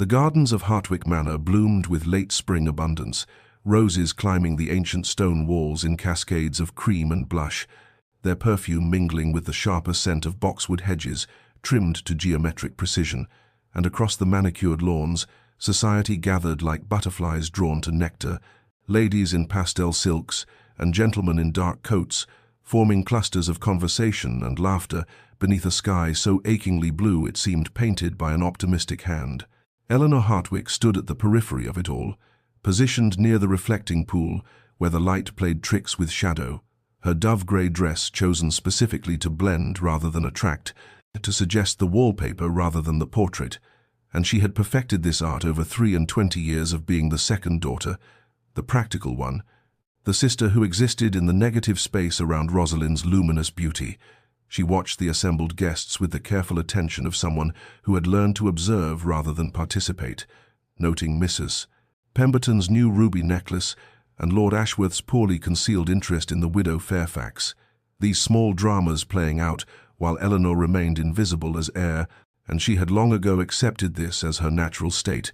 The gardens of Hartwick Manor bloomed with late spring abundance, roses climbing the ancient stone walls in cascades of cream and blush, their perfume mingling with the sharper scent of boxwood hedges, trimmed to geometric precision, and across the manicured lawns, society gathered like butterflies drawn to nectar, ladies in pastel silks and gentlemen in dark coats, forming clusters of conversation and laughter beneath a sky so achingly blue it seemed painted by an optimistic hand. Eleanor Hartwick stood at the periphery of it all, positioned near the reflecting pool where the light played tricks with shadow, her dove-grey dress chosen specifically to blend rather than attract, to suggest the wallpaper rather than the portrait, and she had perfected this art over 23 years of being the second daughter, the practical one, the sister who existed in the negative space around Rosalind's luminous beauty. She watched the assembled guests with the careful attention of someone who had learned to observe rather than participate, noting Mrs. Pemberton's new ruby necklace and Lord Ashworth's poorly concealed interest in the widow Fairfax. These small dramas playing out while Eleanor remained invisible as heir, and she had long ago accepted this as her natural state,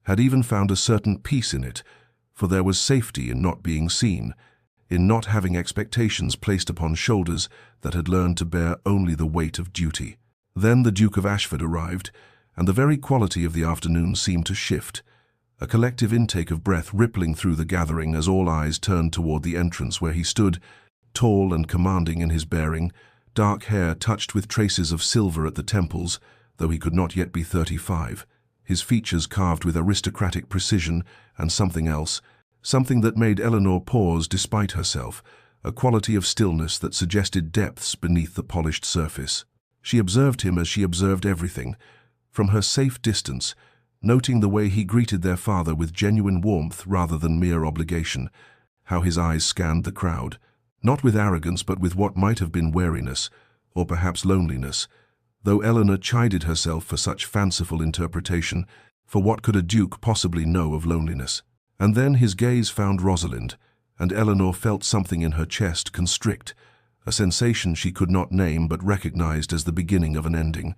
had even found a certain peace in it, for there was safety in not being seen, in not having expectations placed upon shoulders that had learned to bear only the weight of duty. Then the Duke of Ashford arrived, and the very quality of the afternoon seemed to shift, a collective intake of breath rippling through the gathering as all eyes turned toward the entrance where he stood, tall and commanding in his bearing, dark hair touched with traces of silver at the temples, though he could not yet be 35, his features carved with aristocratic precision, and something else, something that made Eleanor pause despite herself, a quality of stillness that suggested depths beneath the polished surface. She observed him as she observed everything, from her safe distance, noting the way he greeted their father with genuine warmth rather than mere obligation, how his eyes scanned the crowd, not with arrogance but with what might have been wariness, or perhaps loneliness, though Eleanor chided herself for such fanciful interpretation, for what could a duke possibly know of loneliness? And then his gaze found Rosalind, and Eleanor felt something in her chest constrict, a sensation she could not name but recognized as the beginning of an ending,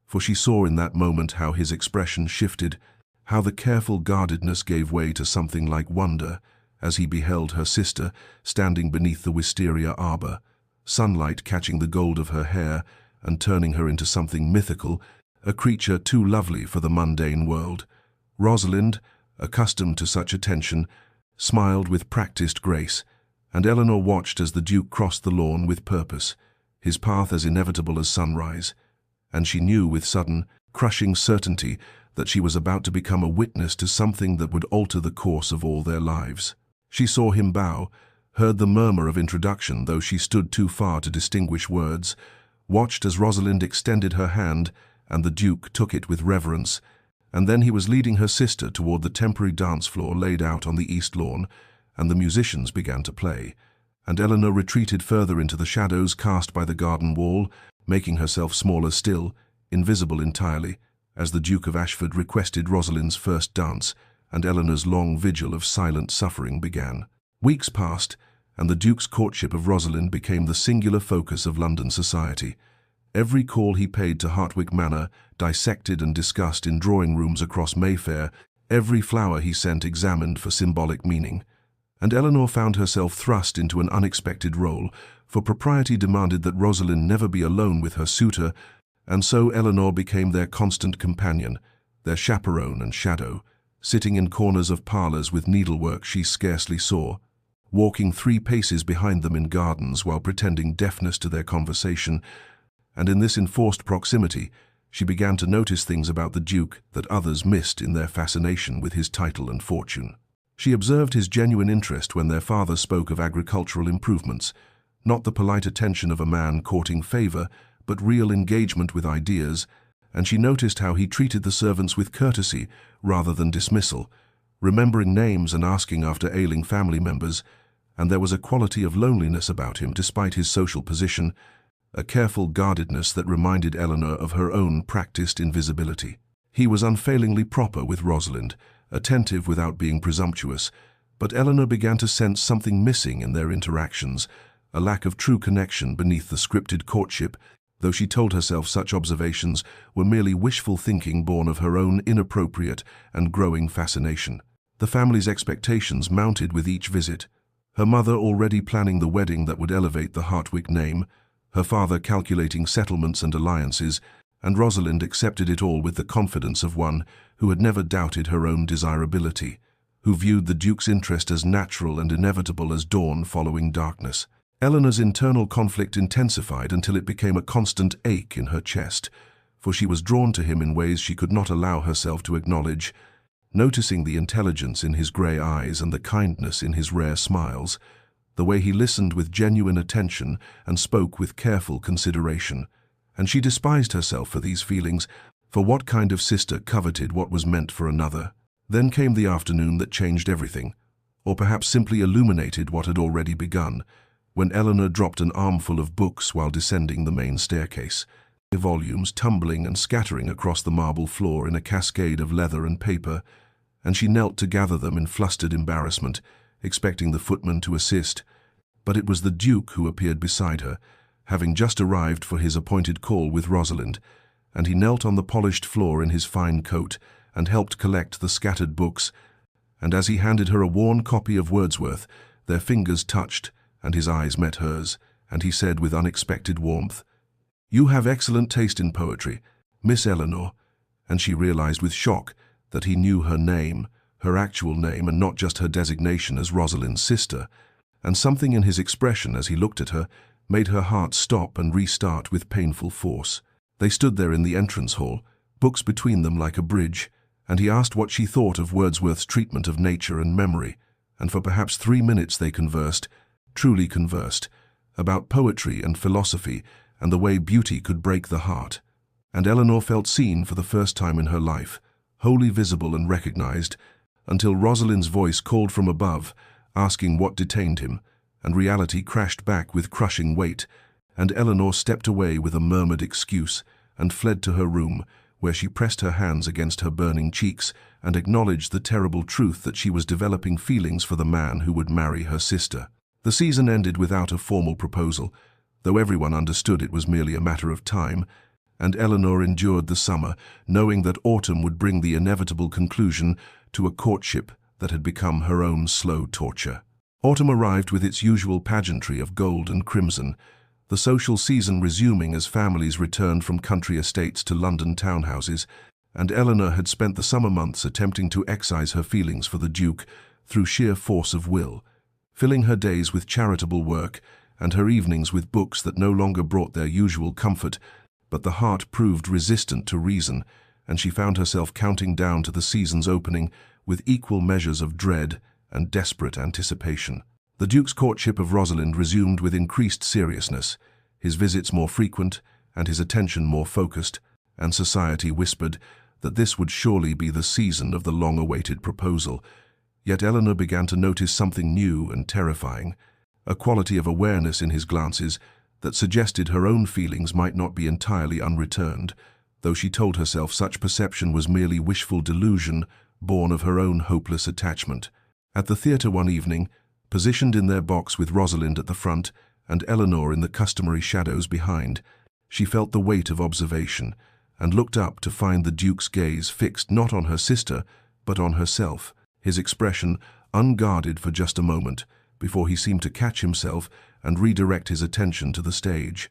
for she saw in that moment how his expression shifted, how the careful guardedness gave way to something like wonder as he beheld her sister standing beneath the wisteria arbor, sunlight catching the gold of her hair and turning her into something mythical, a creature too lovely for the mundane world. Rosalind, accustomed to such attention, smiled with practiced grace, and Eleanor watched as the Duke crossed the lawn with purpose, his path as inevitable as sunrise, and she knew with sudden, crushing certainty that she was about to become a witness to something that would alter the course of all their lives. She saw him bow, heard the murmur of introduction though she stood too far to distinguish words, watched as Rosalind extended her hand and the Duke took it with reverence, and then he was leading her sister toward the temporary dance floor laid out on the east lawn, and the musicians began to play, and Eleanor retreated further into the shadows cast by the garden wall, making herself smaller still, invisible entirely, as the Duke of Ashford requested Rosalind's first dance, and Eleanor's long vigil of silent suffering began. Weeks passed, and the Duke's courtship of Rosalind became the singular focus of London society. Every call he paid to Hartwick Manor, dissected and discussed in drawing rooms across Mayfair, every flower he sent examined for symbolic meaning. And Eleanor found herself thrust into an unexpected role, for propriety demanded that Rosalind never be alone with her suitor, and so Eleanor became their constant companion, their chaperone and shadow, sitting in corners of parlors with needlework she scarcely saw, walking 3 paces behind them in gardens while pretending deafness to their conversation, and in this enforced proximity she began to notice things about the Duke that others missed in their fascination with his title and fortune. She observed his genuine interest when their father spoke of agricultural improvements, not the polite attention of a man courting favor, but real engagement with ideas, and she noticed how he treated the servants with courtesy rather than dismissal, remembering names and asking after ailing family members, and there was a quality of loneliness about him despite his social position, a careful guardedness that reminded Eleanor of her own practiced invisibility. He was unfailingly proper with Rosalind, attentive without being presumptuous, but Eleanor began to sense something missing in their interactions, a lack of true connection beneath the scripted courtship though she told herself such observations were merely wishful thinking born of her own inappropriate and growing fascination. The family's expectations mounted with each visit, her mother already planning the wedding that would elevate the Hartwick name, her father calculating settlements and alliances, and Rosalind accepted it all with the confidence of one who had never doubted her own desirability, who viewed the Duke's interest as natural and inevitable as dawn following darkness. Eleanor's internal conflict intensified until it became a constant ache in her chest, for she was drawn to him in ways she could not allow herself to acknowledge. Noticing the intelligence in his grey eyes and the kindness in his rare smiles, the way he listened with genuine attention and spoke with careful consideration. And she despised herself for these feelings, for what kind of sister coveted what was meant for another? Then came the afternoon that changed everything, or perhaps simply illuminated what had already begun, when Eleanor dropped an armful of books while descending the main staircase, the volumes tumbling and scattering across the marble floor in a cascade of leather and paper, and she knelt to gather them in flustered embarrassment, expecting the footman to assist. But it was the Duke who appeared beside her, having just arrived for his appointed call with Rosalind, and he knelt on the polished floor in his fine coat and helped collect the scattered books, and as he handed her a worn copy of Wordsworth, their fingers touched, and his eyes met hers, and he said with unexpected warmth, "You have excellent taste in poetry, Miss Eleanor," and she realized with shock that he knew her name, her actual name, and not just her designation as Rosalind's sister, and something in his expression as he looked at her made her heart stop and restart with painful force. They stood there in the entrance hall, books between them like a bridge, and he asked what she thought of Wordsworth's treatment of nature and memory, and for perhaps 3 minutes they conversed, truly conversed, about poetry and philosophy and the way beauty could break the heart. And Eleanor felt seen for the first time in her life, wholly visible and recognized, until Rosalind's voice called from above, asking what detained him, and reality crashed back with crushing weight, and Eleanor stepped away with a murmured excuse and fled to her room, where she pressed her hands against her burning cheeks and acknowledged the terrible truth that she was developing feelings for the man who would marry her sister. The season ended without a formal proposal, though everyone understood it was merely a matter of time, and Eleanor endured the summer, knowing that autumn would bring the inevitable conclusion to a courtship that had become her own slow torture. Autumn arrived with its usual pageantry of gold and crimson, the social season resuming as families returned from country estates to London townhouses, and Eleanor had spent the summer months attempting to excise her feelings for the Duke through sheer force of will, filling her days with charitable work and her evenings with books that no longer brought their usual comfort, but the heart proved resistant to reason, and she found herself counting down to the season's opening with equal measures of dread and desperate anticipation. The Duke's courtship of Rosalind resumed with increased seriousness, his visits more frequent and his attention more focused, and society whispered that this would surely be the season of the long-awaited proposal. Yet Eleanor began to notice something new and terrifying, a quality of awareness in his glances that suggested her own feelings might not be entirely unreturned, though she told herself such perception was merely wishful delusion born of her own hopeless attachment. At the theatre one evening, positioned in their box with Rosalind at the front and Eleanor in the customary shadows behind, she felt the weight of observation and looked up to find the Duke's gaze fixed not on her sister, but on herself, his expression unguarded for just a moment, before he seemed to catch himself and redirect his attention to the stage.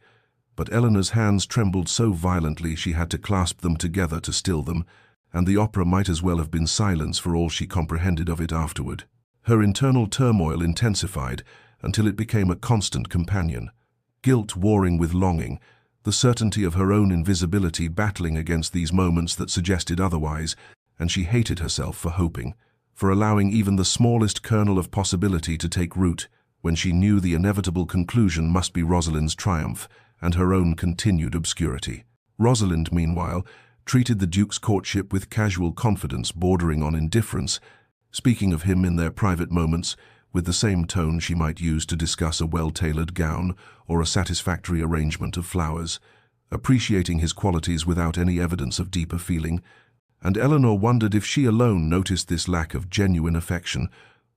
But Eleanor's hands trembled so violently she had to clasp them together to still them, and the opera might as well have been silence for all she comprehended of it afterward. Her internal turmoil intensified until it became a constant companion, guilt warring with longing, the certainty of her own invisibility battling against these moments that suggested otherwise, and she hated herself for hoping, for allowing even the smallest kernel of possibility to take root, when she knew the inevitable conclusion must be Rosalind's triumph and her own continued obscurity. Rosalind, meanwhile, treated the Duke's courtship with casual confidence bordering on indifference, speaking of him in their private moments with the same tone she might use to discuss a well-tailored gown or a satisfactory arrangement of flowers, appreciating his qualities without any evidence of deeper feeling, and Eleanor wondered if she alone noticed this lack of genuine affection,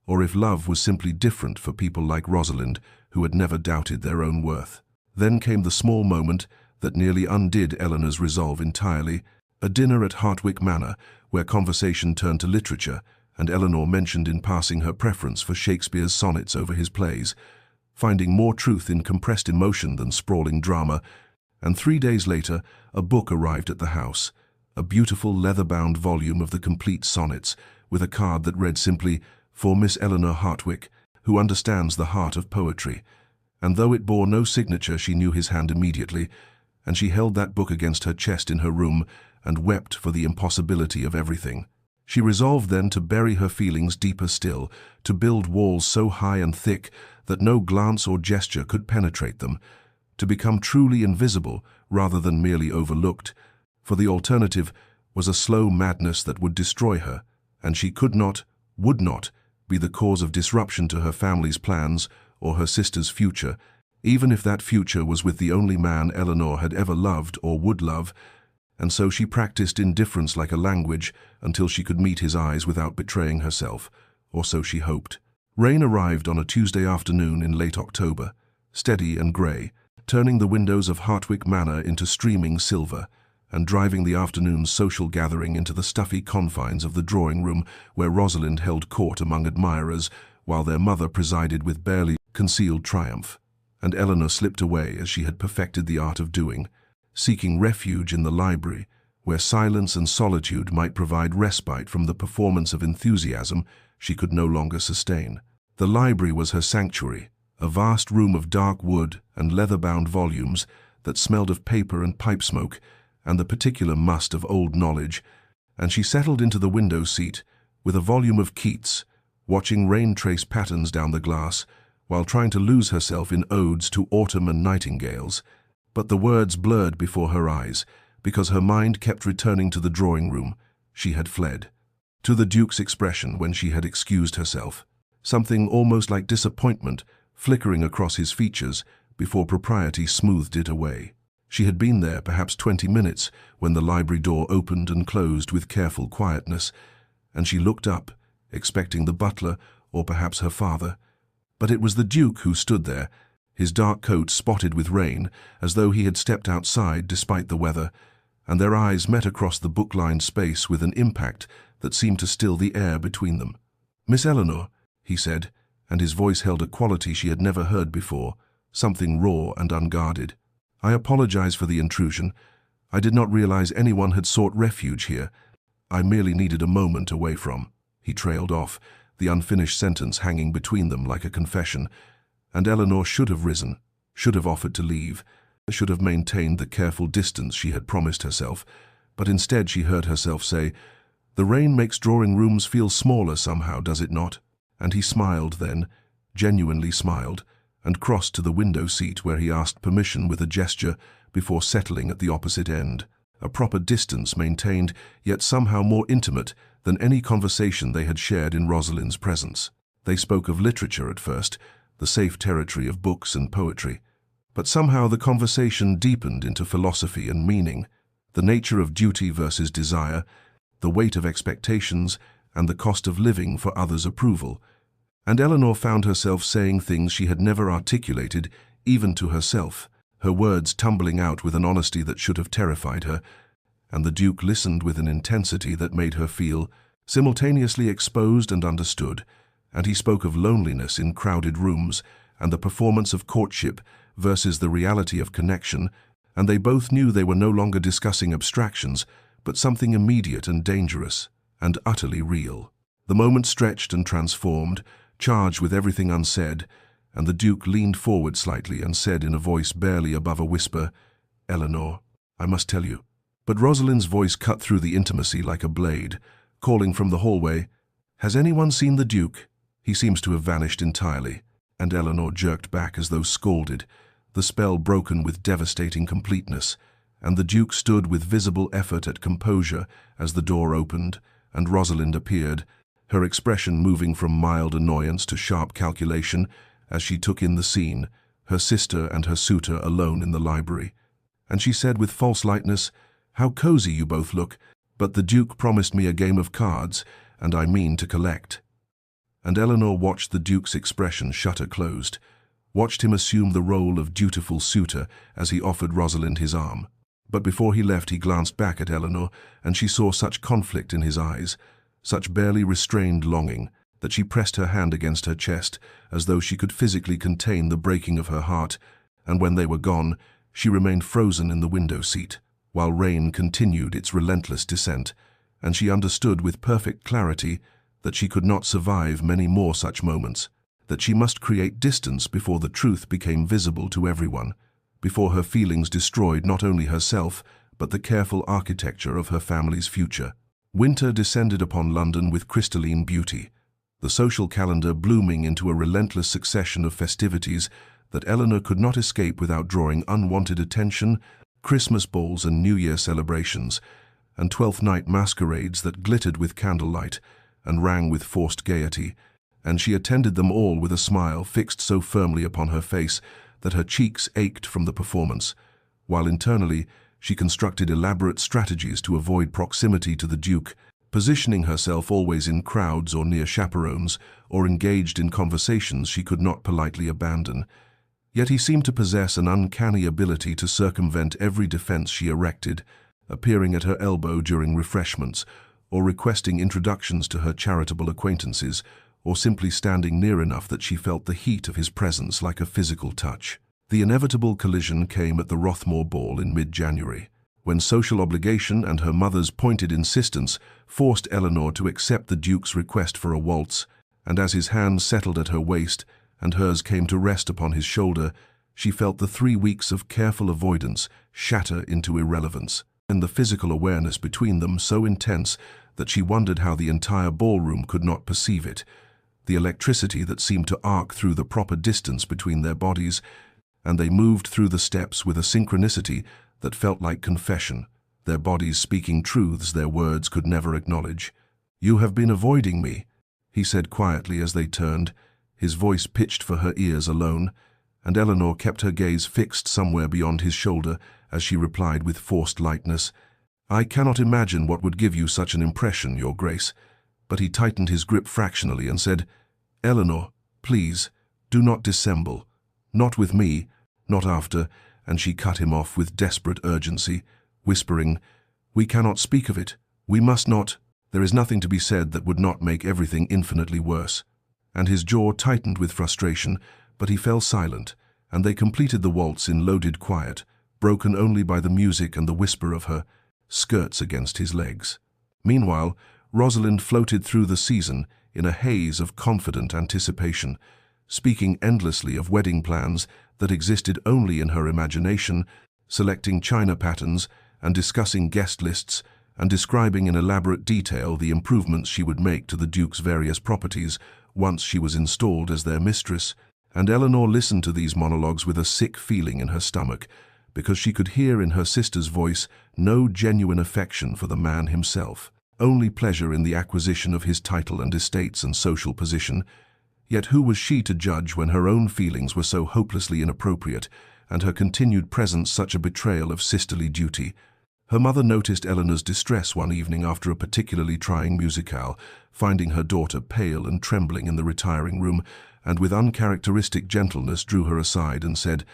or if love was simply different for people like Rosalind, who had never doubted their own worth. Then came the small moment that nearly undid Eleanor's resolve entirely. A dinner at Hartwick Manor, where conversation turned to literature, and Eleanor mentioned in passing her preference for Shakespeare's sonnets over his plays, finding more truth in compressed emotion than sprawling drama. And 3 days later, a book arrived at the house, a beautiful leather-bound volume of the complete sonnets, with a card that read simply, "For Miss Eleanor Hartwick, who understands the heart of poetry." And though it bore no signature, she knew his hand immediately, and she held that book against her chest in her room and wept for the impossibility of everything. She resolved then to bury her feelings deeper still, to build walls so high and thick that no glance or gesture could penetrate them, to become truly invisible rather than merely overlooked, for the alternative was a slow madness that would destroy her, and she could not, would not, be the cause of disruption to her family's plans or her sister's future, even if that future was with the only man Eleanor had ever loved or would love. And so she practiced indifference like a language until she could meet his eyes without betraying herself, or so she hoped. Rain arrived on a Tuesday afternoon in late October, steady and grey, turning the windows of Hartwick Manor into streaming silver, and driving the afternoon's social gathering into the stuffy confines of the drawing-room where Rosalind held court among admirers, while their mother presided with barely concealed triumph. And Eleanor slipped away as she had perfected the art of doing, seeking refuge in the library, where silence and solitude might provide respite from the performance of enthusiasm she could no longer sustain. The library was her sanctuary, a vast room of dark wood and leather-bound volumes that smelled of paper and pipe smoke and the particular must of old knowledge, and she settled into the window seat with a volume of Keats, watching rain trace patterns down the glass while trying to lose herself in odes to autumn and nightingales. But the words blurred before her eyes, because her mind kept returning to the drawing-room. She had fled. To the Duke's expression when she had excused herself, something almost like disappointment flickering across his features before propriety smoothed it away. She had been there perhaps 20 minutes when the library door opened and closed with careful quietness, and she looked up, expecting the butler or perhaps her father. But it was the Duke who stood there, his dark coat spotted with rain, as though he had stepped outside despite the weather, and their eyes met across the book-lined space with an impact that seemed to still the air between them. "Miss Eleanor," he said, and his voice held a quality she had never heard before, something raw and unguarded. "I apologize for the intrusion. I did not realize anyone had sought refuge here. I merely needed a moment away from—" He trailed off, the unfinished sentence hanging between them like a confession, and Eleanor should have risen, should have offered to leave, should have maintained the careful distance she had promised herself, but instead she heard herself say, "The rain makes drawing rooms feel smaller somehow, does it not?" And he smiled then, genuinely smiled, and crossed to the window seat where he asked permission with a gesture before settling at the opposite end. A proper distance maintained, yet somehow more intimate than any conversation they had shared in Rosalind's presence. They spoke of literature at first, the safe territory of books and poetry. But somehow the conversation deepened into philosophy and meaning, the nature of duty versus desire, the weight of expectations, and the cost of living for others' approval. And Eleanor found herself saying things she had never articulated, even to herself, her words tumbling out with an honesty that should have terrified her, and the Duke listened with an intensity that made her feel simultaneously exposed and understood, and he spoke of loneliness in crowded rooms and the performance of courtship versus the reality of connection, and they both knew they were no longer discussing abstractions, but something immediate and dangerous, and utterly real. The moment stretched and transformed, charged with everything unsaid, and the Duke leaned forward slightly and said in a voice barely above a whisper, "Eleanor, I must tell you." But Rosalind's voice cut through the intimacy like a blade, calling from the hallway, "Has anyone seen the Duke? He seems to have vanished entirely." And Eleanor jerked back as though scalded, the spell broken with devastating completeness, and the Duke stood with visible effort at composure as the door opened and Rosalind appeared, her expression moving from mild annoyance to sharp calculation as she took in the scene, her sister and her suitor alone in the library. And she said with false lightness, "How cozy you both look, but the Duke promised me a game of cards, and I mean to collect." And Eleanor watched the Duke's expression shutter closed, watched him assume the role of dutiful suitor as he offered Rosalind his arm. But before he left, he glanced back at Eleanor, and she saw such conflict in his eyes, such barely restrained longing, that she pressed her hand against her chest, as though she could physically contain the breaking of her heart, and when they were gone, she remained frozen in the window seat, while rain continued its relentless descent, and she understood with perfect clarity that she could not survive many more such moments, that she must create distance before the truth became visible to everyone, before her feelings destroyed not only herself, but the careful architecture of her family's future. Winter descended upon London with crystalline beauty, the social calendar blooming into a relentless succession of festivities that Eleanor could not escape without drawing unwanted attention, Christmas balls and New Year celebrations, and Twelfth Night masquerades that glittered with candlelight and rang with forced gaiety, and she attended them all with a smile fixed so firmly upon her face that her cheeks ached from the performance, while internally she constructed elaborate strategies to avoid proximity to the Duke, positioning herself always in crowds or near chaperones, or engaged in conversations she could not politely abandon. Yet he seemed to possess an uncanny ability to circumvent every defense she erected, appearing at her elbow during refreshments, or requesting introductions to her charitable acquaintances, or simply standing near enough that she felt the heat of his presence like a physical touch. The inevitable collision came at the Rothmore Ball in mid-January, when social obligation and her mother's pointed insistence forced Eleanor to accept the Duke's request for a waltz, and as his hand settled at her waist and hers came to rest upon his shoulder, she felt the 3 weeks of careful avoidance shatter into irrelevance, and the physical awareness between them so intense that she wondered how the entire ballroom could not perceive it, the electricity that seemed to arc through the proper distance between their bodies, and they moved through the steps with a synchronicity that felt like confession, their bodies speaking truths their words could never acknowledge. "You have been avoiding me," he said quietly as they turned, his voice pitched for her ears alone, and Eleanor kept her gaze fixed somewhere beyond his shoulder as she replied with forced lightness, "I cannot imagine what would give you such an impression, Your Grace." But he tightened his grip fractionally and said, "Eleanor, please, do not dissemble. Not with me, not after," and she cut him off with desperate urgency, whispering, "We cannot speak of it. We must not. There is nothing to be said that would not make everything infinitely worse." And his jaw tightened with frustration, but he fell silent, and they completed the waltz in loaded quiet, broken only by the music and the whisper of her skirts against his legs. Meanwhile, Rosalind floated through the season in a haze of confident anticipation, speaking endlessly of wedding plans that existed only in her imagination, selecting china patterns and discussing guest lists, and describing in elaborate detail the improvements she would make to the Duke's various properties once she was installed as their mistress, and Eleanor listened to these monologues with a sick feeling in her stomach, because she could hear in her sister's voice no genuine affection for the man himself, only pleasure in the acquisition of his title and estates and social position. Yet who was she to judge when her own feelings were so hopelessly inappropriate, and her continued presence such a betrayal of sisterly duty? Her mother noticed Eleanor's distress one evening after a particularly trying musicale, finding her daughter pale and trembling in the retiring room, and with uncharacteristic gentleness drew her aside and said,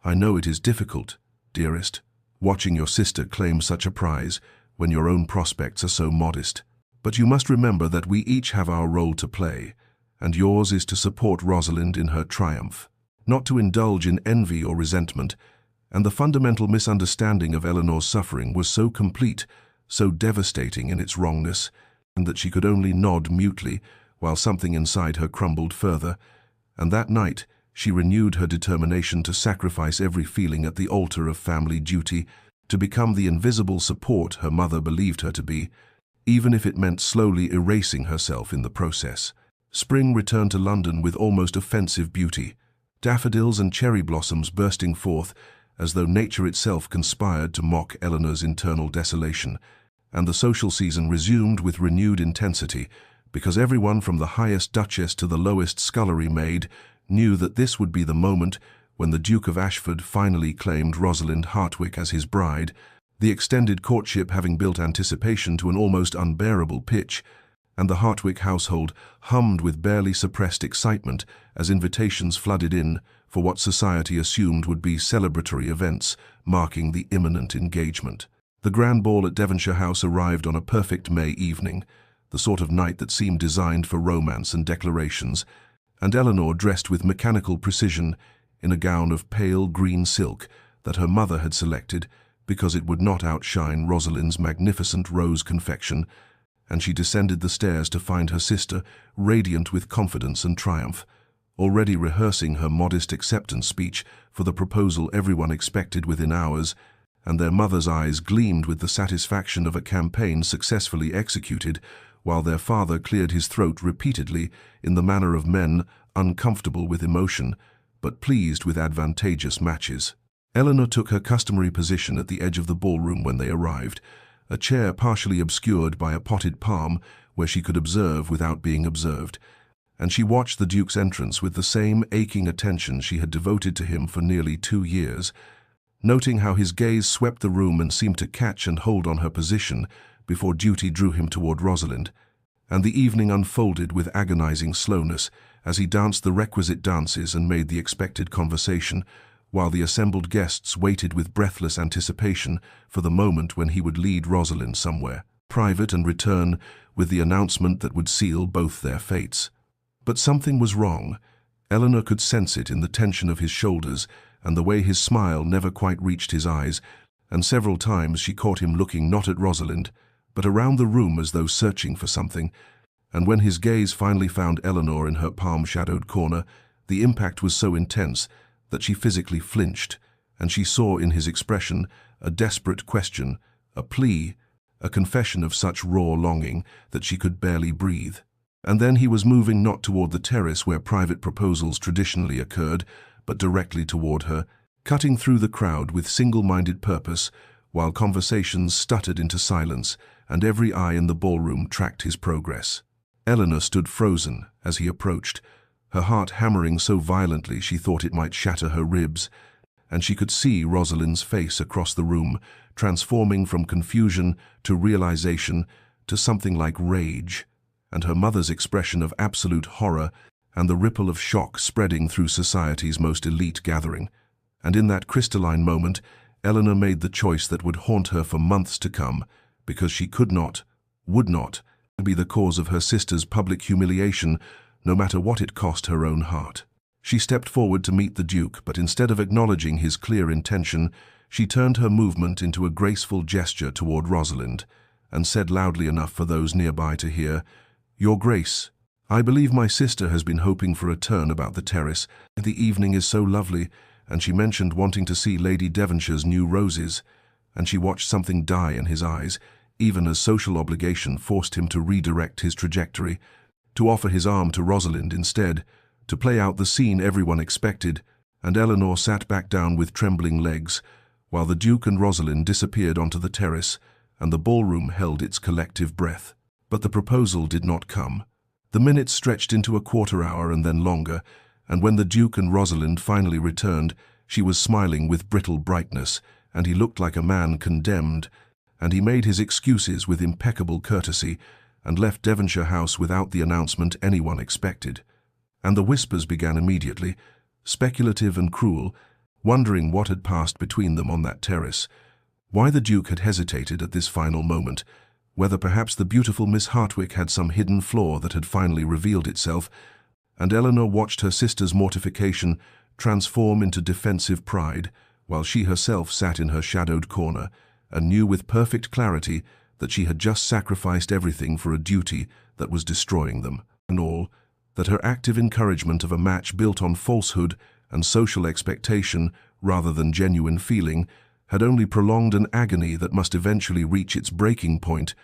"I know it is difficult, dearest, watching your sister claim such a prize when your own prospects are so modest. But you must remember that we each have our role to play, and yours is to support Rosalind in her triumph, not to indulge in envy or resentment." And the fundamental misunderstanding of Eleanor's suffering was so complete, so devastating in its wrongness, and that she could only nod mutely while something inside her crumbled further, and that night she renewed her determination to sacrifice every feeling at the altar of family duty, to become the invisible support her mother believed her to be, even if it meant slowly erasing herself in the process. Spring returned to London with almost offensive beauty, daffodils and cherry blossoms bursting forth as though nature itself conspired to mock Eleanor's internal desolation, and the social season resumed with renewed intensity, because everyone from the highest duchess to the lowest scullery maid knew that this would be the moment when the Duke of Ashford finally claimed Rosalind Hartwick as his bride, the extended courtship having built anticipation to an almost unbearable pitch, and the Hartwick household hummed with barely suppressed excitement as invitations flooded in for what society assumed would be celebratory events marking the imminent engagement. The grand ball at Devonshire House arrived on a perfect May evening, the sort of night that seemed designed for romance and declarations, and Eleanor, dressed with mechanical precision in a gown of pale green silk that her mother had selected because it would not outshine Rosalind's magnificent rose confection, and she descended the stairs to find her sister radiant with confidence and triumph, already rehearsing her modest acceptance speech for the proposal everyone expected within hours, and their mother's eyes gleamed with the satisfaction of a campaign successfully executed, while their father cleared his throat repeatedly in the manner of men uncomfortable with emotion, but pleased with advantageous matches. Eleanor took her customary position at the edge of the ballroom when they arrived, a chair partially obscured by a potted palm where she could observe without being observed, and she watched the Duke's entrance with the same aching attention she had devoted to him for nearly 2 years, noting how his gaze swept the room and seemed to catch and hold on her position before duty drew him toward Rosalind, and the evening unfolded with agonizing slowness as he danced the requisite dances and made the expected conversation, while the assembled guests waited with breathless anticipation for the moment when he would lead Rosalind somewhere private and return with the announcement that would seal both their fates. But something was wrong. Eleanor could sense it in the tension of his shoulders and the way his smile never quite reached his eyes, and several times she caught him looking not at Rosalind, but around the room as though searching for something, and when his gaze finally found Eleanor in her palm-shadowed corner, the impact was so intense that she physically flinched, and she saw in his expression a desperate question, a plea, a confession of such raw longing that she could barely breathe. And then he was moving not toward the terrace where private proposals traditionally occurred, but directly toward her, cutting through the crowd with single-minded purpose, while conversations stuttered into silence and every eye in the ballroom tracked his progress. Eleanor stood frozen as he approached, her heart hammering so violently she thought it might shatter her ribs, and she could see Rosalind's face across the room, transforming from confusion to realization to something like rage, and her mother's expression of absolute horror and the ripple of shock spreading through society's most elite gathering. And in that crystalline moment, Eleanor made the choice that would haunt her for months to come, because she could not, would not, be the cause of her sister's public humiliation, no matter what it cost her own heart. She stepped forward to meet the Duke, but instead of acknowledging his clear intention, she turned her movement into a graceful gesture toward Rosalind, and said loudly enough for those nearby to hear, "Your Grace, I believe my sister has been hoping for a turn about the terrace. The evening is so lovely," and she mentioned wanting to see Lady Devonshire's new roses, and she watched something die in his eyes, even as social obligation forced him to redirect his trajectory, to offer his arm to Rosalind instead, to play out the scene everyone expected, and Eleanor sat back down with trembling legs, while the Duke and Rosalind disappeared onto the terrace, and the ballroom held its collective breath. But the proposal did not come. The minutes stretched into a quarter hour and then longer, and when the Duke and Rosalind finally returned, she was smiling with brittle brightness, and he looked like a man condemned, and he made his excuses with impeccable courtesy, and left Devonshire House without the announcement anyone expected. And the whispers began immediately, speculative and cruel, wondering what had passed between them on that terrace, why the Duke had hesitated at this final moment, whether perhaps the beautiful Miss Hartwick had some hidden flaw that had finally revealed itself, and Eleanor watched her sister's mortification transform into defensive pride, while she herself sat in her shadowed corner, and knew with perfect clarity that she had just sacrificed everything for a duty that was destroying them, and all, that her active encouragement of a match built on falsehood and social expectation rather than genuine feeling had only prolonged an agony that must eventually reach its breaking point,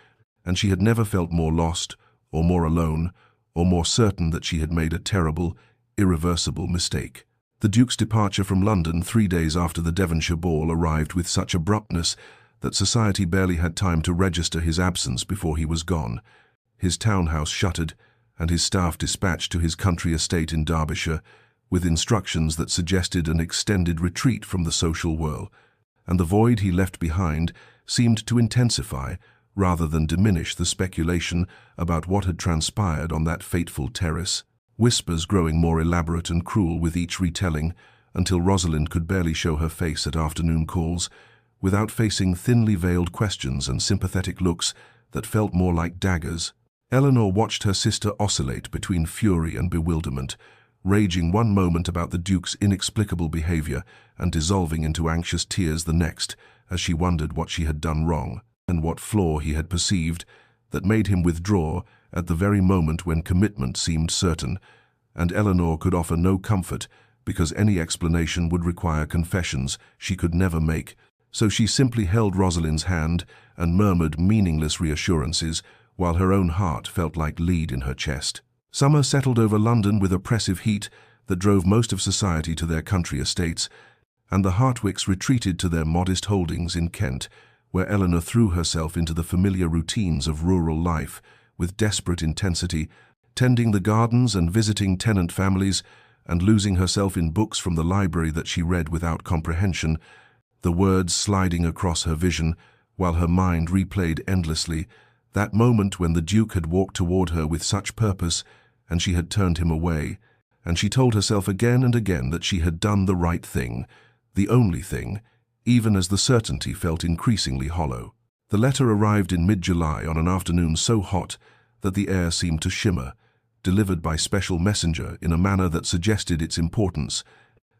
and she had never felt more lost, or more alone, or more certain that she had made a terrible, irreversible mistake. The Duke's departure from London 3 days after the Devonshire ball arrived with such abruptness that society barely had time to register his absence before he was gone. His townhouse shuttered, and his staff dispatched to his country estate in Derbyshire, with instructions that suggested an extended retreat from the social whirl, and the void he left behind seemed to intensify, rather than diminish the speculation about what had transpired on that fateful terrace. Whispers growing more elaborate and cruel with each retelling, until Rosalind could barely show her face at afternoon calls, without facing thinly veiled questions and sympathetic looks that felt more like daggers. Eleanor watched her sister oscillate between fury and bewilderment, raging one moment about the Duke's inexplicable behavior and dissolving into anxious tears the next, as she wondered what she had done wrong and what flaw he had perceived that made him withdraw at the very moment when commitment seemed certain, and Eleanor could offer no comfort because any explanation would require confessions she could never make, so she simply held Rosalind's hand and murmured meaningless reassurances while her own heart felt like lead in her chest. Summer settled over London with oppressive heat that drove most of society to their country estates, and the Hartwicks retreated to their modest holdings in Kent, where Eleanor threw herself into the familiar routines of rural life with desperate intensity, tending the gardens and visiting tenant families, and losing herself in books from the library that she read without comprehension, the words sliding across her vision while her mind replayed endlessly that moment when the Duke had walked toward her with such purpose and she had turned him away, and she told herself again and again that she had done the right thing, the only thing, even as the certainty felt increasingly hollow. The letter arrived in mid-July on an afternoon so hot that the air seemed to shimmer, delivered by special messenger in a manner that suggested its importance,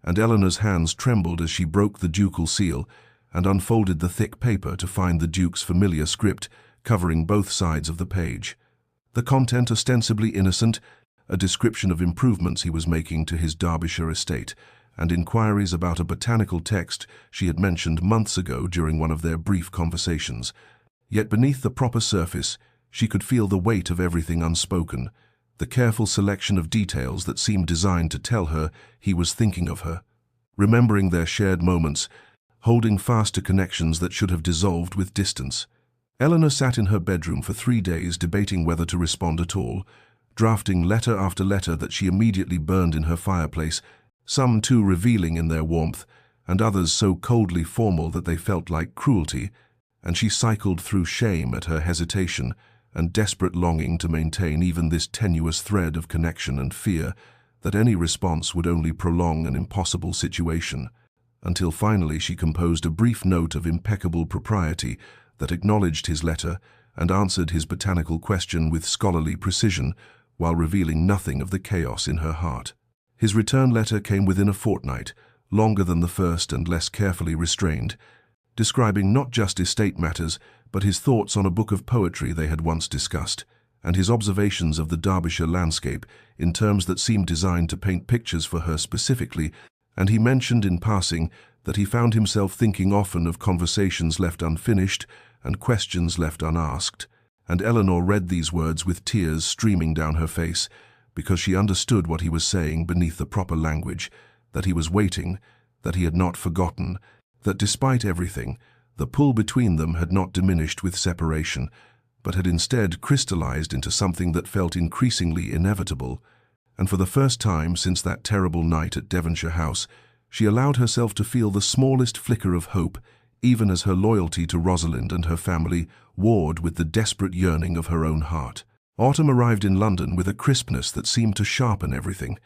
and Eleanor's hands trembled as she broke the ducal seal and unfolded the thick paper to find the Duke's familiar script covering both sides of the page. The content ostensibly innocent, a description of improvements he was making to his Derbyshire estate, and inquiries about a botanical text she had mentioned months ago during one of their brief conversations. Yet beneath the proper surface, she could feel the weight of everything unspoken, the careful selection of details that seemed designed to tell her he was thinking of her, remembering their shared moments, holding fast to connections that should have dissolved with distance. Eleanor sat in her bedroom for 3 days debating whether to respond at all, drafting letter after letter that she immediately burned in her fireplace, some too revealing in their warmth, and others so coldly formal that they felt like cruelty, and she cycled through shame at her hesitation and desperate longing to maintain even this tenuous thread of connection and fear that any response would only prolong an impossible situation, until finally she composed a brief note of impeccable propriety that acknowledged his letter and answered his botanical question with scholarly precision while revealing nothing of the chaos in her heart. His return letter came within a fortnight, longer than the first and less carefully restrained, describing not just estate matters, but his thoughts on a book of poetry they had once discussed, and his observations of the Derbyshire landscape in terms that seemed designed to paint pictures for her specifically, and he mentioned in passing that he found himself thinking often of conversations left unfinished and questions left unasked, and Eleanor read these words with tears streaming down her face, because she understood what he was saying beneath the proper language, that he was waiting, that he had not forgotten, that despite everything, the pull between them had not diminished with separation, but had instead crystallized into something that felt increasingly inevitable. And for the first time since that terrible night at Devonshire House, she allowed herself to feel the smallest flicker of hope, even as her loyalty to Rosalind and her family warred with the desperate yearning of her own heart. Autumn arrived in London with a crispness that seemed to sharpen everything,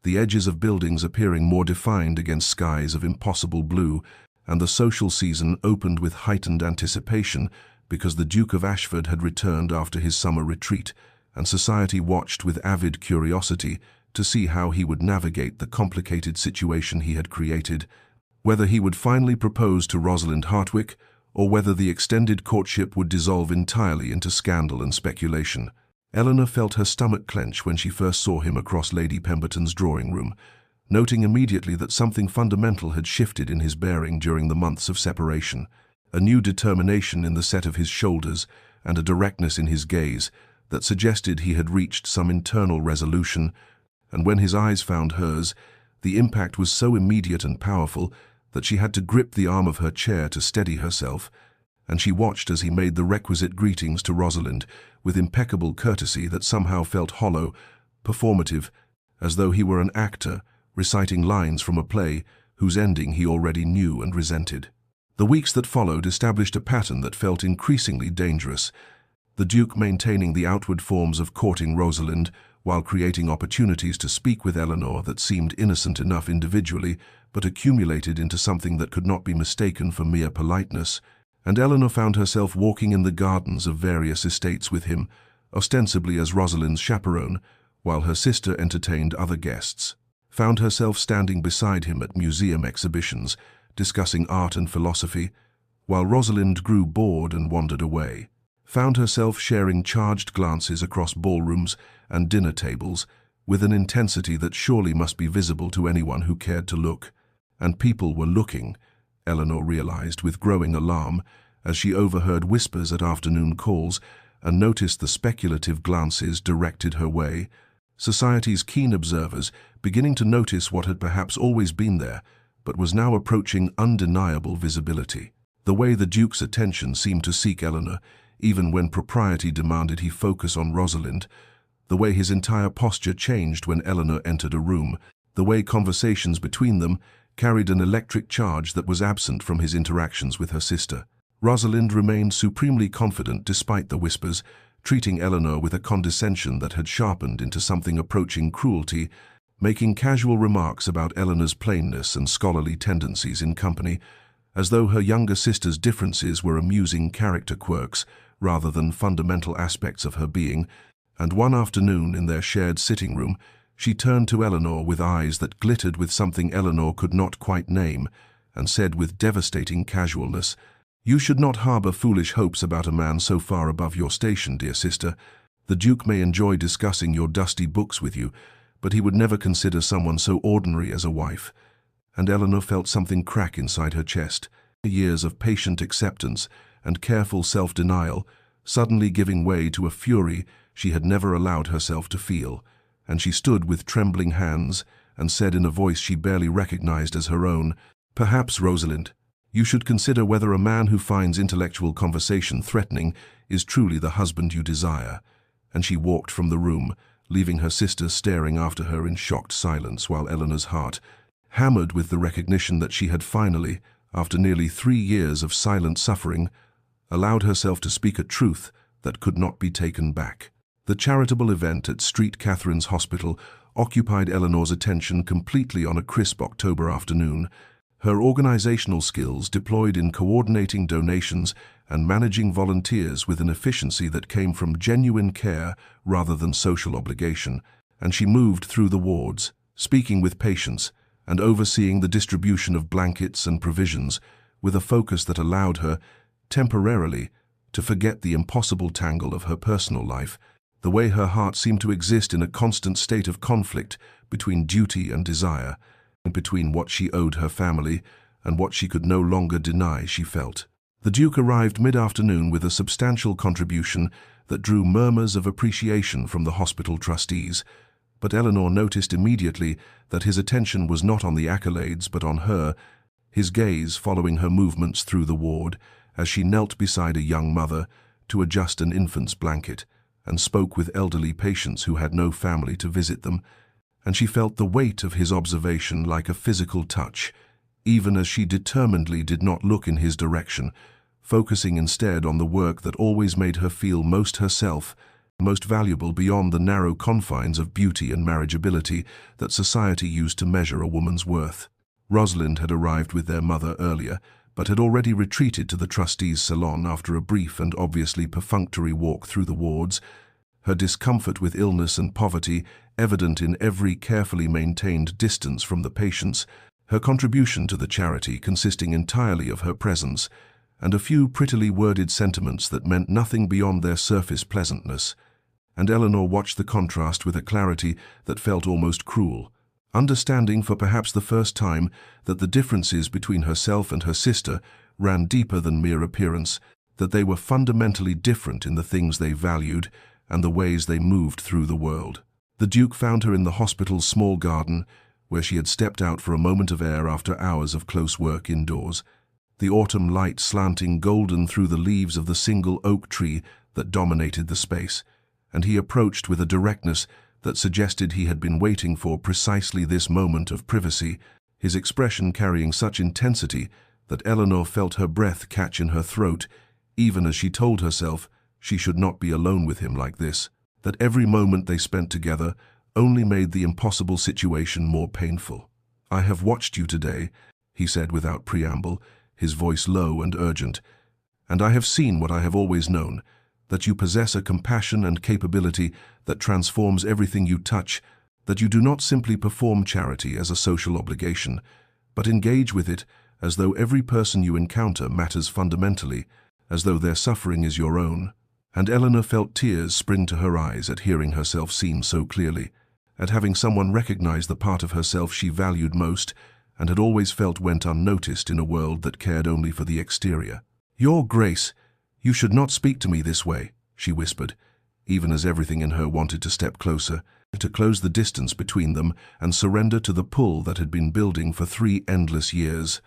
the edges of buildings appearing more defined against skies of impossible blue, and the social season opened with heightened anticipation because the Duke of Ashford had returned after his summer retreat, and society watched with avid curiosity to see how he would navigate the complicated situation he had created, whether he would finally propose to Rosalind Hartwick, or whether the extended courtship would dissolve entirely into scandal and speculation. Eleanor felt her stomach clench when she first saw him across Lady Pemberton's drawing-room, noting immediately that something fundamental had shifted in his bearing during the months of separation, a new determination in the set of his shoulders and a directness in his gaze that suggested he had reached some internal resolution, and when his eyes found hers, the impact was so immediate and powerful that she had to grip the arm of her chair to steady herself, and she watched as he made the requisite greetings to Rosalind with impeccable courtesy that somehow felt hollow, performative, as though he were an actor reciting lines from a play whose ending he already knew and resented. The weeks that followed established a pattern that felt increasingly dangerous, the Duke maintaining the outward forms of courting Rosalind while creating opportunities to speak with Eleanor that seemed innocent enough individually but accumulated into something that could not be mistaken for mere politeness, and Eleanor found herself walking in the gardens of various estates with him, ostensibly as Rosalind's chaperone, while her sister entertained other guests, found herself standing beside him at museum exhibitions, discussing art and philosophy, while Rosalind grew bored and wandered away, found herself sharing charged glances across ballrooms and dinner tables with an intensity that surely must be visible to anyone who cared to look. And people were looking, Eleanor realized with growing alarm as she overheard whispers at afternoon calls and noticed the speculative glances directed her way, society's keen observers beginning to notice what had perhaps always been there, but was now approaching undeniable visibility. The way the Duke's attention seemed to seek Eleanor, even when propriety demanded he focus on Rosalind, the way his entire posture changed when Eleanor entered a room, the way conversations between them carried an electric charge that was absent from his interactions with her sister. Rosalind remained supremely confident despite the whispers, treating Eleanor with a condescension that had sharpened into something approaching cruelty, making casual remarks about Eleanor's plainness and scholarly tendencies in company, as though her younger sister's differences were amusing character quirks rather than fundamental aspects of her being. And one afternoon in their shared sitting room, she turned to Eleanor with eyes that glittered with something Eleanor could not quite name, and said with devastating casualness, "You should not harbor foolish hopes about a man so far above your station, dear sister. The Duke may enjoy discussing your dusty books with you, but he would never consider someone so ordinary as a wife." And Eleanor felt something crack inside her chest, years of patient acceptance and careful self-denial suddenly giving way to a fury she had never allowed herself to feel, and she stood with trembling hands and said in a voice she barely recognized as her own, "Perhaps, Rosalind, you should consider whether a man who finds intellectual conversation threatening is truly the husband you desire." And she walked from the room, leaving her sister staring after her in shocked silence, while Eleanor's heart, hammered with the recognition that she had finally, after nearly 3 years of silent suffering, allowed herself to speak a truth that could not be taken back. The charitable event at St. Catherine's Hospital occupied Eleanor's attention completely on a crisp October afternoon. Her organizational skills deployed in coordinating donations and managing volunteers with an efficiency that came from genuine care rather than social obligation, and she moved through the wards, speaking with patients and overseeing the distribution of blankets and provisions with a focus that allowed her, temporarily, to forget the impossible tangle of her personal life, the way her heart seemed to exist in a constant state of conflict between duty and desire, and between what she owed her family and what she could no longer deny she felt. The Duke arrived mid-afternoon with a substantial contribution that drew murmurs of appreciation from the hospital trustees, but Eleanor noticed immediately that his attention was not on the accolades but on her, his gaze following her movements through the ward as she knelt beside a young mother to adjust an infant's blanket and spoke with elderly patients who had no family to visit them, and she felt the weight of his observation like a physical touch, even as she determinedly did not look in his direction, focusing instead on the work that always made her feel most herself, most valuable beyond the narrow confines of beauty and marriageability that society used to measure a woman's worth. Rosalind had arrived with their mother earlier, but had already retreated to the trustees' salon after a brief and obviously perfunctory walk through the wards, her discomfort with illness and poverty evident in every carefully maintained distance from the patients, her contribution to the charity consisting entirely of her presence, and a few prettily worded sentiments that meant nothing beyond their surface pleasantness. And Eleanor watched the contrast with a clarity that felt almost cruel, understanding for perhaps the first time that the differences between herself and her sister ran deeper than mere appearance, that they were fundamentally different in the things they valued and the ways they moved through the world. The Duke found her in the hospital's small garden, where she had stepped out for a moment of air after hours of close work indoors, the autumn light slanting golden through the leaves of the single oak tree that dominated the space, and he approached with a directness that suggested he had been waiting for precisely this moment of privacy, his expression carrying such intensity that Eleanor felt her breath catch in her throat, even as she told herself she should not be alone with him like this, that every moment they spent together only made the impossible situation more painful. "I have watched you today," he said without preamble, his voice low and urgent, "and I have seen what I have always known, that you possess a compassion and capability that transforms everything you touch, that you do not simply perform charity as a social obligation, but engage with it as though every person you encounter matters fundamentally, as though their suffering is your own." And Eleanor felt tears spring to her eyes at hearing herself seen so clearly, at having someone recognize the part of herself she valued most and had always felt went unnoticed in a world that cared only for the exterior. "Your Grace, you should not speak to me this way," she whispered, even as everything in her wanted to step closer, to close the distance between them and surrender to the pull that had been building for 3 endless years.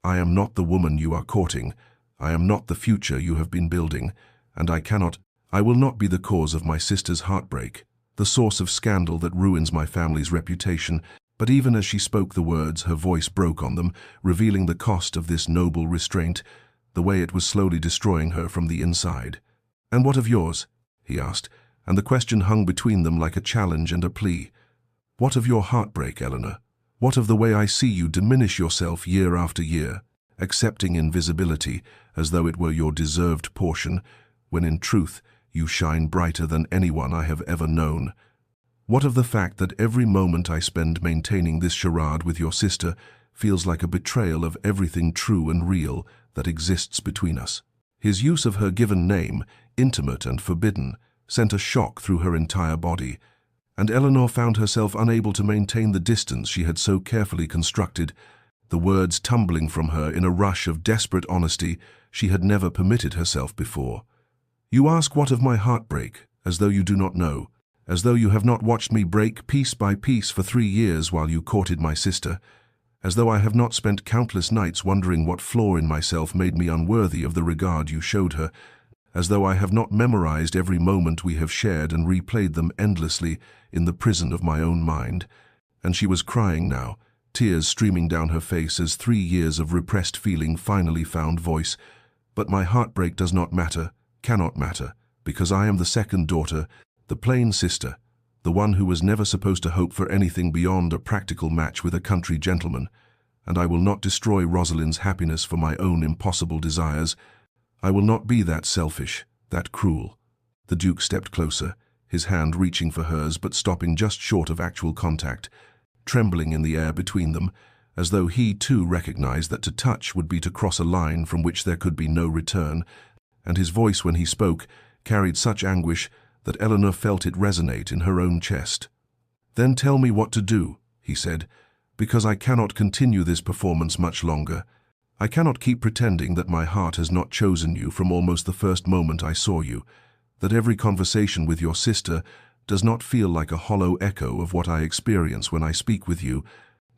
"I am not the woman you are courting. I am not the future you have been building, and I will not be the cause of my sister's heartbreak, the source of scandal that ruins my family's reputation." But even as she spoke the words, her voice broke on them, revealing the cost of this noble restraint, the way it was slowly destroying her from the inside. "And what of yours?" he asked, and the question hung between them like a challenge and a plea. "What of your heartbreak, Eleanor? What of the way I see you diminish yourself year after year, accepting invisibility as though it were your deserved portion, when in truth you shine brighter than anyone I have ever known? What of the fact that every moment I spend maintaining this charade with your sister feels like a betrayal of everything true and real that exists between us?" His use of her given name, intimate and forbidden, sent a shock through her entire body, and Eleanor found herself unable to maintain the distance she had so carefully constructed, the words tumbling from her in a rush of desperate honesty she had never permitted herself before. "You ask what of my heartbreak, as though you do not know, as though you have not watched me break piece by piece for 3 years while you courted my sister, as though I have not spent countless nights wondering what flaw in myself made me unworthy of the regard you showed her, as though I have not memorized every moment we have shared and replayed them endlessly in the prison of my own mind." And she was crying now, tears streaming down her face as 3 years of repressed feeling finally found voice. "But my heartbreak does not matter, cannot matter, because I am the second daughter, the plain sister, the one who was never supposed to hope for anything beyond a practical match with a country gentleman, and I will not destroy Rosalind's happiness for my own impossible desires. I will not be that selfish, that cruel." The Duke stepped closer, his hand reaching for hers but stopping just short of actual contact, trembling in the air between them, as though he too recognized that to touch would be to cross a line from which there could be no return, and his voice when he spoke carried such anguish that Eleanor felt it resonate in her own chest. "Then tell me what to do," he said, "because I cannot continue this performance much longer. I cannot keep pretending that my heart has not chosen you from almost the first moment I saw you, that every conversation with your sister does not feel like a hollow echo of what I experience when I speak with you.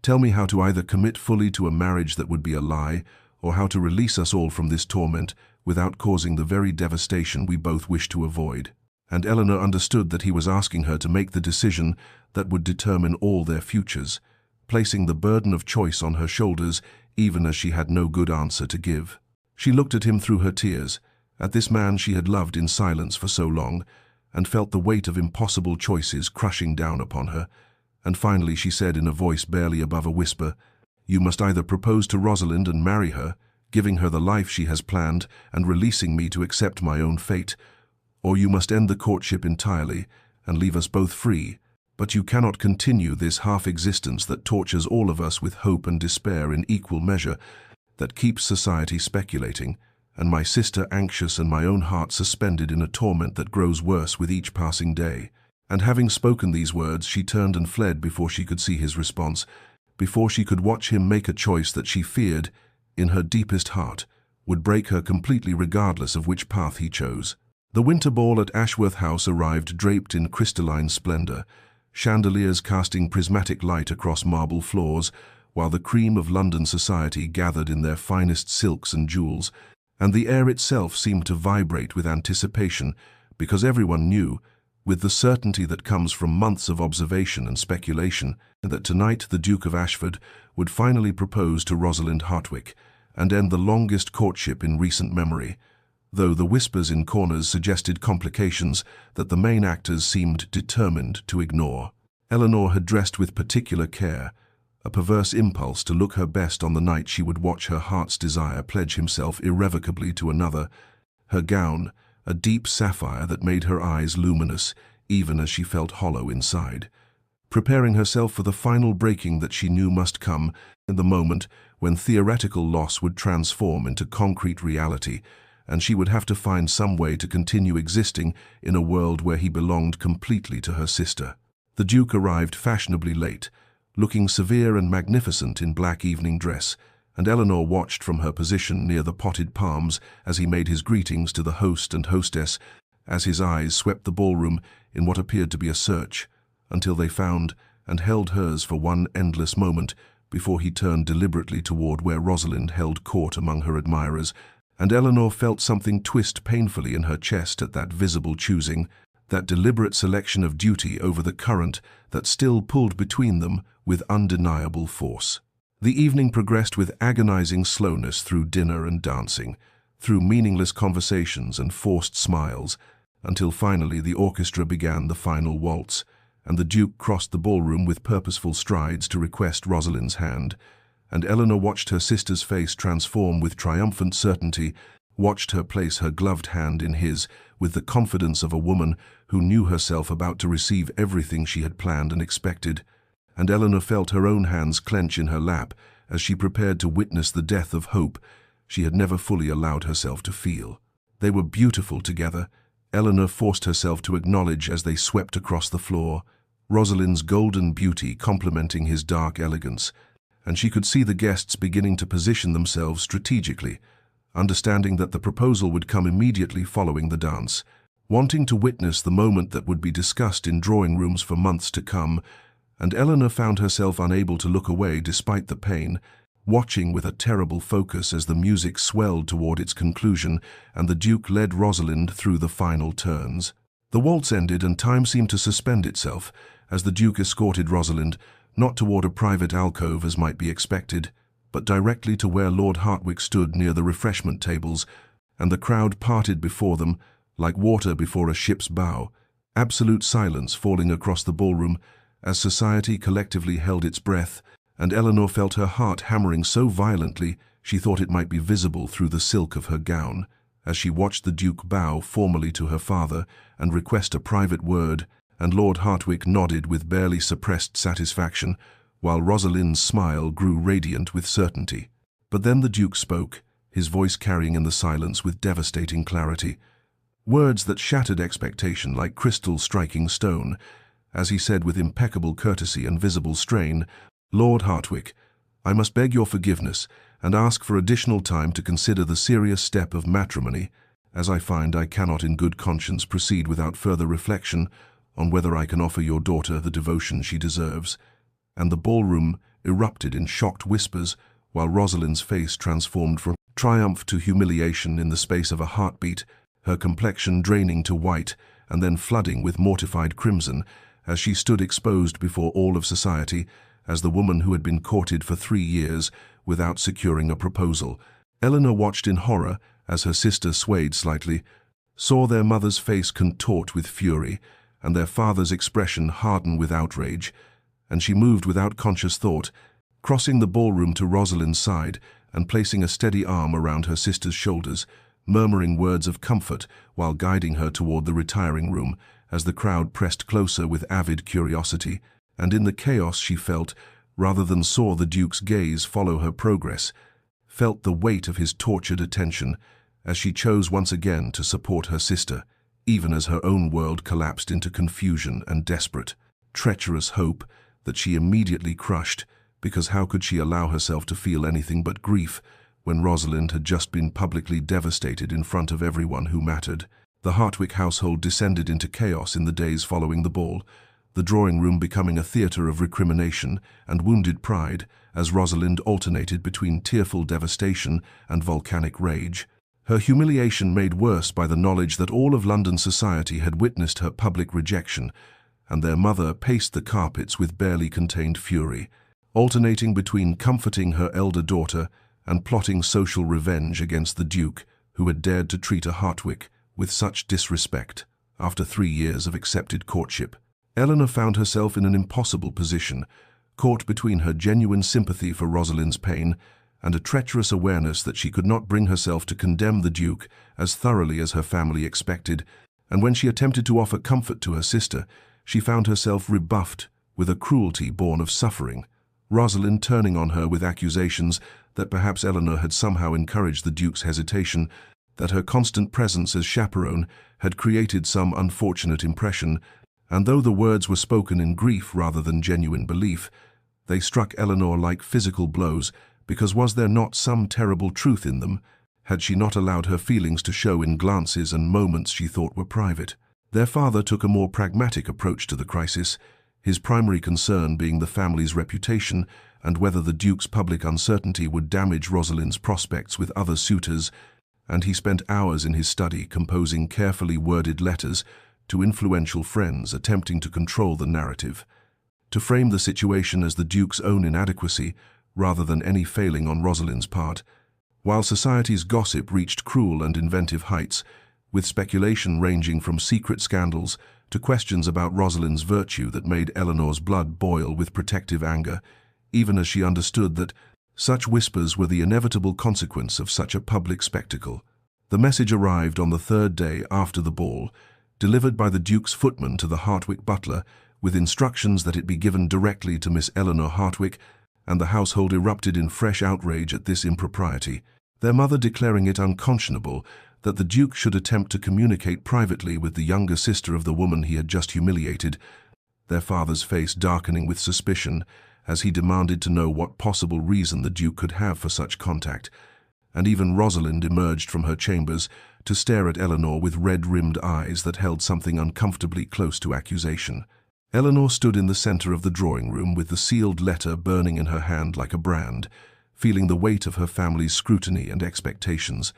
Tell me how to either commit fully to a marriage that would be a lie, or how to release us all from this torment without causing the very devastation we both wish to avoid." And Eleanor understood that he was asking her to make the decision that would determine all their futures, placing the burden of choice on her shoulders even as she had no good answer to give. She looked at him through her tears, at this man she had loved in silence for so long, and felt the weight of impossible choices crushing down upon her. And finally she said in a voice barely above a whisper, "You must either propose to Rosalind and marry her, giving her the life she has planned and releasing me to accept my own fate, or you must end the courtship entirely and leave us both free. But you cannot continue this half-existence that tortures all of us with hope and despair in equal measure, that keeps society speculating, and my sister anxious and my own heart suspended in a torment that grows worse with each passing day." And having spoken these words, she turned and fled before she could see his response, before she could watch him make a choice that she feared, in her deepest heart, would break her completely regardless of which path he chose. The winter ball at Ashworth House arrived draped in crystalline splendor, chandeliers casting prismatic light across marble floors, while the cream of London society gathered in their finest silks and jewels, and the air itself seemed to vibrate with anticipation, because everyone knew, with the certainty that comes from months of observation and speculation, that tonight the Duke of Ashford would finally propose to Rosalind Hartwick, and end the longest courtship in recent memory, though the whispers in corners suggested complications that the main actors seemed determined to ignore. Eleanor had dressed with particular care, a perverse impulse to look her best on the night she would watch her heart's desire pledge himself irrevocably to another. Her gown, a deep sapphire that made her eyes luminous, even as she felt hollow inside. Preparing herself for the final breaking that she knew must come, in the moment when theoretical loss would transform into concrete reality, and she would have to find some way to continue existing in a world where he belonged completely to her sister. The Duke arrived fashionably late, looking severe and magnificent in black evening dress, and Eleanor watched from her position near the potted palms as he made his greetings to the host and hostess, as his eyes swept the ballroom in what appeared to be a search, until they found and held hers for one endless moment before he turned deliberately toward where Rosalind held court among her admirers, and Eleanor felt something twist painfully in her chest at that visible choosing, that deliberate selection of duty over the current that still pulled between them with undeniable force. The evening progressed with agonizing slowness through dinner and dancing, through meaningless conversations and forced smiles, until finally the orchestra began the final waltz, and the Duke crossed the ballroom with purposeful strides to request Rosalind's hand, and Eleanor watched her sister's face transform with triumphant certainty, watched her place her gloved hand in his with the confidence of a woman who knew herself about to receive everything she had planned and expected, and Eleanor felt her own hands clench in her lap as she prepared to witness the death of hope she had never fully allowed herself to feel. They were beautiful together, Eleanor forced herself to acknowledge as they swept across the floor, Rosalind's golden beauty complementing his dark elegance, and she could see the guests beginning to position themselves strategically, understanding that the proposal would come immediately following the dance, wanting to witness the moment that would be discussed in drawing rooms for months to come, and Eleanor found herself unable to look away despite the pain, watching with a terrible focus as the music swelled toward its conclusion and the Duke led Rosalind through the final turns. The waltz ended and time seemed to suspend itself as the Duke escorted Rosalind, not toward a private alcove as might be expected, but directly to where Lord Hartwick stood near the refreshment tables, and the crowd parted before them like water before a ship's bow, absolute silence falling across the ballroom as society collectively held its breath, and Eleanor felt her heart hammering so violently she thought it might be visible through the silk of her gown, as she watched the Duke bow formally to her father and request a private word, and Lord Hartwick nodded with barely suppressed satisfaction, while Rosalind's smile grew radiant with certainty. But then the Duke spoke, his voice carrying in the silence with devastating clarity, words that shattered expectation like crystal striking stone, as he said with impeccable courtesy and visible strain, "Lord Hartwick, I must beg your forgiveness and ask for additional time to consider the serious step of matrimony, as I find I cannot in good conscience proceed without further reflection on whether I can offer your daughter the devotion she deserves." And the ballroom erupted in shocked whispers, while Rosalind's face transformed from triumph to humiliation in the space of a heartbeat, her complexion draining to white and then flooding with mortified crimson, as she stood exposed before all of society as the woman who had been courted for 3 years without securing a proposal. Eleanor watched in horror as her sister swayed slightly, saw their mother's face contort with fury and their father's expression harden with outrage, and she moved without conscious thought, crossing the ballroom to Rosalind's side and placing a steady arm around her sister's shoulders, murmuring words of comfort while guiding her toward the retiring room as the crowd pressed closer with avid curiosity, and in the chaos she felt, rather than saw the Duke's gaze follow her progress, felt the weight of his tortured attention as she chose once again to support her sister, even as her own world collapsed into confusion and desperate, treacherous hope that she immediately crushed, because how could she allow herself to feel anything but grief when Rosalind had just been publicly devastated in front of everyone who mattered? The Hartwick household descended into chaos in the days following the ball, the drawing room becoming a theatre of recrimination and wounded pride as Rosalind alternated between tearful devastation and volcanic rage. Her humiliation made worse by the knowledge that all of London society had witnessed her public rejection, and their mother paced the carpets with barely contained fury, alternating between comforting her elder daughter and plotting social revenge against the Duke, who had dared to treat a Hartwick with such disrespect after 3 years of accepted courtship. Eleanor found herself in an impossible position, caught between her genuine sympathy for Rosalind's pain and a treacherous awareness that she could not bring herself to condemn the Duke as thoroughly as her family expected, and when she attempted to offer comfort to her sister, she found herself rebuffed with a cruelty born of suffering, Rosalind turning on her with accusations that perhaps Eleanor had somehow encouraged the Duke's hesitation, that her constant presence as chaperone had created some unfortunate impression, and though the words were spoken in grief rather than genuine belief, they struck Eleanor like physical blows, because was there not some terrible truth in them? Had she not allowed her feelings to show in glances and moments she thought were private? Their father took a more pragmatic approach to the crisis, his primary concern being the family's reputation and whether the Duke's public uncertainty would damage Rosalind's prospects with other suitors, and he spent hours in his study composing carefully worded letters to influential friends attempting to control the narrative, to frame the situation as the Duke's own inadequacy rather than any failing on Rosalind's part. While society's gossip reached cruel and inventive heights, with speculation ranging from secret scandals to questions about Rosalind's virtue that made Eleanor's blood boil with protective anger, even as she understood that such whispers were the inevitable consequence of such a public spectacle. The message arrived on the 3rd day after the ball, delivered by the Duke's footman to the Hartwick butler, with instructions that it be given directly to Miss Eleanor Hartwick, and the household erupted in fresh outrage at this impropriety, their mother declaring it unconscionable that the Duke should attempt to communicate privately with the younger sister of the woman he had just humiliated, their father's face darkening with suspicion as he demanded to know what possible reason the Duke could have for such contact, and even Rosalind emerged from her chambers to stare at Eleanor with red-rimmed eyes that held something uncomfortably close to accusation. Eleanor stood in the center of the drawing-room with the sealed letter burning in her hand like a brand, feeling the weight of her family's scrutiny and expectations,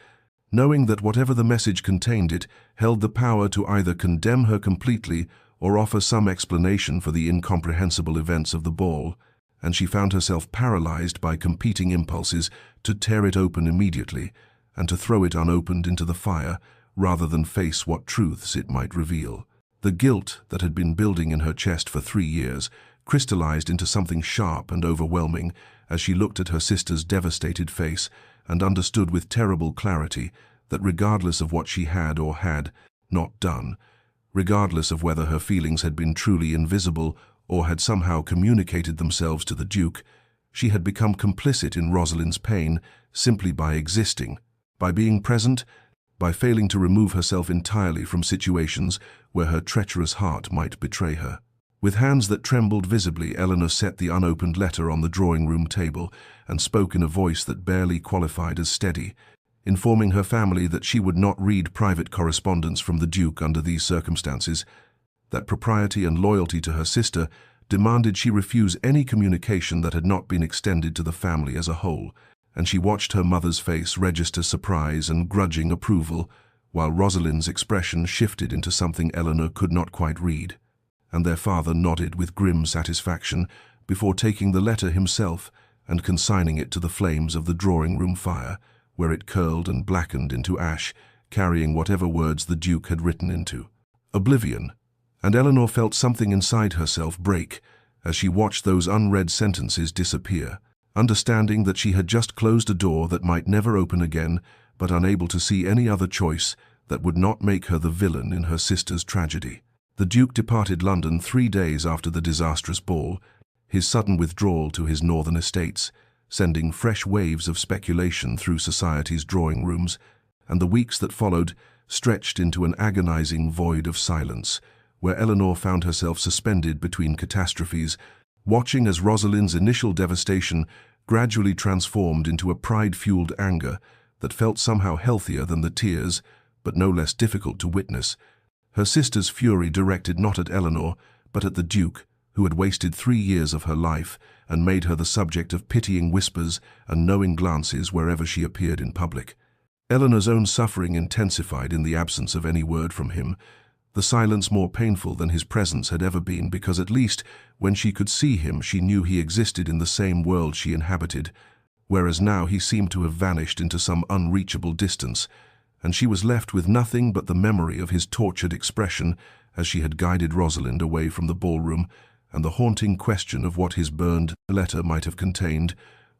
knowing that whatever the message contained it held the power to either condemn her completely or offer some explanation for the incomprehensible events of the ball, and she found herself paralyzed by competing impulses to tear it open immediately and to throw it unopened into the fire rather than face what truths it might reveal. The guilt that had been building in her chest for 3 years crystallized into something sharp and overwhelming as she looked at her sister's devastated face and understood with terrible clarity that regardless of what she had or had not done, regardless of whether her feelings had been truly invisible or had somehow communicated themselves to the Duke, she had become complicit in Rosalind's pain simply by existing, by being present, by failing to remove herself entirely from situations where her treacherous heart might betray her. With hands that trembled visibly, Eleanor set the unopened letter on the drawing-room table and spoke in a voice that barely qualified as steady, informing her family that she would not read private correspondence from the Duke under these circumstances, that propriety and loyalty to her sister demanded she refuse any communication that had not been extended to the family as a whole, and she watched her mother's face register surprise and grudging approval, while Rosalind's expression shifted into something Eleanor could not quite read, and their father nodded with grim satisfaction before taking the letter himself and consigning it to the flames of the drawing-room fire, where it curled and blackened into ash, carrying whatever words the Duke had written into oblivion, and Eleanor felt something inside herself break as she watched those unread sentences disappear, understanding that she had just closed a door that might never open again, but unable to see any other choice that would not make her the villain in her sister's tragedy. The Duke departed London 3 days after the disastrous ball, his sudden withdrawal to his northern estates, sending fresh waves of speculation through society's drawing rooms, and the weeks that followed stretched into an agonizing void of silence, where Eleanor found herself suspended between catastrophes, watching as Rosalind's initial devastation gradually transformed into a pride-fueled anger that felt somehow healthier than the tears, but no less difficult to witness. Her sister's fury directed not at Eleanor, but at the Duke, who had wasted 3 years of her life and made her the subject of pitying whispers and knowing glances wherever she appeared in public. Eleanor's own suffering intensified in the absence of any word from him, the silence more painful than his presence had ever been, because at least when she could see him she knew he existed in the same world she inhabited, whereas now he seemed to have vanished into some unreachable distance, and she was left with nothing but the memory of his tortured expression as she had guided Rosalind away from the ballroom, and the haunting question of what his burned letter might have contained,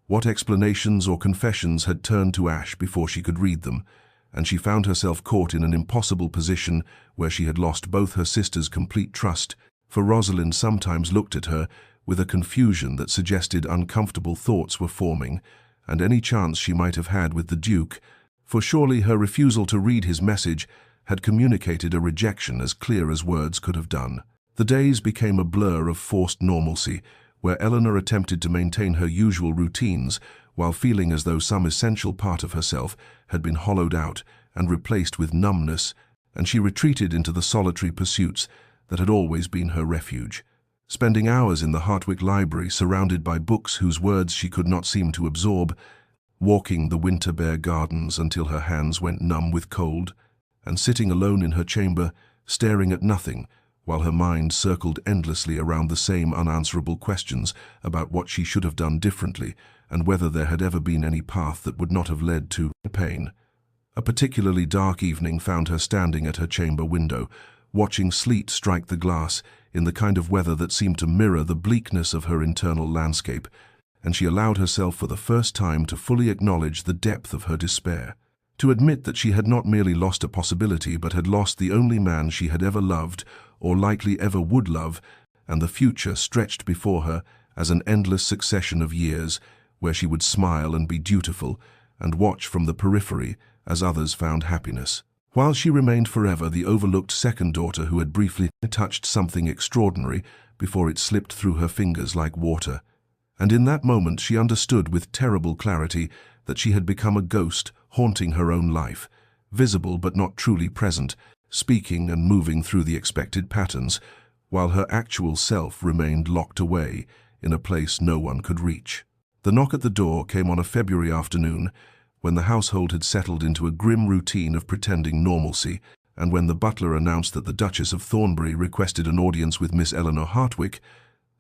what explanations or confessions had turned to ash before she could read them, and she found herself caught in an impossible position where she had lost both her sister's complete trust, for Rosalind sometimes looked at her with a confusion that suggested uncomfortable thoughts were forming, and any chance she might have had with the Duke, for surely her refusal to read his message had communicated a rejection as clear as words could have done. The days became a blur of forced normalcy, where Eleanor attempted to maintain her usual routines while feeling as though some essential part of herself had been hollowed out and replaced with numbness, and she retreated into the solitary pursuits that had always been her refuge, spending hours in the Hartwick Library surrounded by books whose words she could not seem to absorb, walking the winter-bare gardens until her hands went numb with cold, and sitting alone in her chamber, staring at nothing, while her mind circled endlessly around the same unanswerable questions about what she should have done differently and whether there had ever been any path that would not have led to pain. A particularly dark evening found her standing at her chamber window, watching sleet strike the glass in the kind of weather that seemed to mirror the bleakness of her internal landscape, and she allowed herself for the first time to fully acknowledge the depth of her despair, to admit that she had not merely lost a possibility but had lost the only man she had ever loved or likely ever would love, and the future stretched before her as an endless succession of years where she would smile and be dutiful and watch from the periphery as others found happiness, while she remained forever the overlooked second daughter who had briefly touched something extraordinary before it slipped through her fingers like water. And in that moment she understood with terrible clarity that she had become a ghost haunting her own life, visible but not truly present, speaking and moving through the expected patterns, while her actual self remained locked away in a place no one could reach. The knock at the door came on a February afternoon, when the household had settled into a grim routine of pretending normalcy, and when the butler announced that the Duchess of Thornbury requested an audience with Miss Eleanor Hartwick,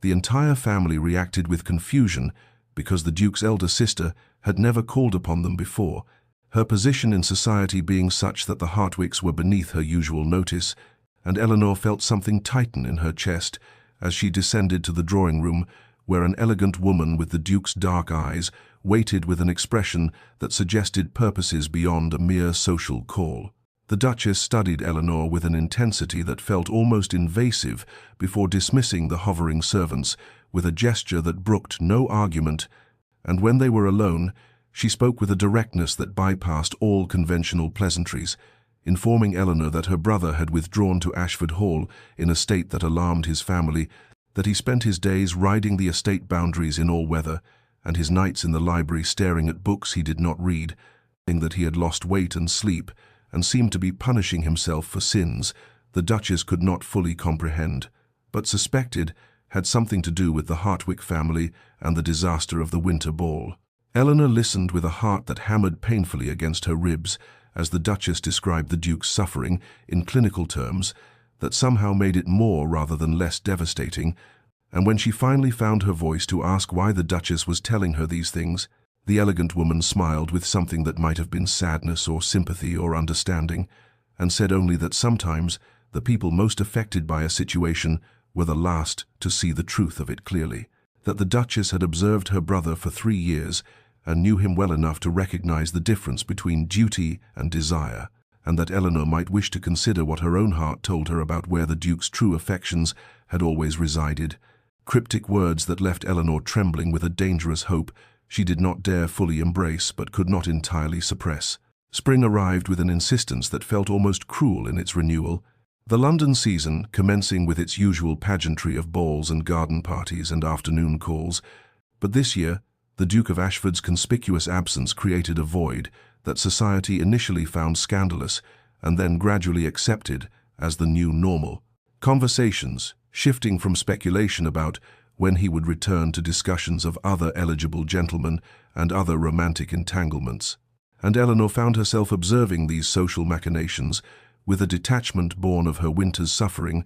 the entire family reacted with confusion because the Duke's elder sister had never called upon them before, her position in society being such that the Hartwicks were beneath her usual notice, and Eleanor felt something tighten in her chest as she descended to the drawing-room, where an elegant woman with the Duke's dark eyes waited with an expression that suggested purposes beyond a mere social call. The Duchess studied Eleanor with an intensity that felt almost invasive before dismissing the hovering servants with a gesture that brooked no argument, and when they were alone, she spoke with a directness that bypassed all conventional pleasantries, informing Eleanor that her brother had withdrawn to Ashford Hall in a state that alarmed his family, that he spent his days riding the estate boundaries in all weather, and his nights in the library staring at books he did not read, saying that he had lost weight and sleep, and seemed to be punishing himself for sins the Duchess could not fully comprehend, but suspected had something to do with the Hartwick family and the disaster of the winter ball. Eleanor listened with a heart that hammered painfully against her ribs as the Duchess described the Duke's suffering in clinical terms that somehow made it more rather than less devastating, and when she finally found her voice to ask why the Duchess was telling her these things, the elegant woman smiled with something that might have been sadness or sympathy or understanding, and said only that sometimes the people most affected by a situation were the last to see the truth of it clearly, that the Duchess had observed her brother for 3 years and knew him well enough to recognize the difference between duty and desire, and that Eleanor might wish to consider what her own heart told her about where the Duke's true affections had always resided, cryptic words that left Eleanor trembling with a dangerous hope she did not dare fully embrace but could not entirely suppress. Spring arrived with an insistence that felt almost cruel in its renewal. The London season, commencing with its usual pageantry of balls and garden parties and afternoon calls, but this year the Duke of Ashford's conspicuous absence created a void that society initially found scandalous and then gradually accepted as the new normal. Conversations, shifting from speculation about when he would return to discussions of other eligible gentlemen and other romantic entanglements, and Eleanor found herself observing these social machinations with a detachment born of her winter's suffering,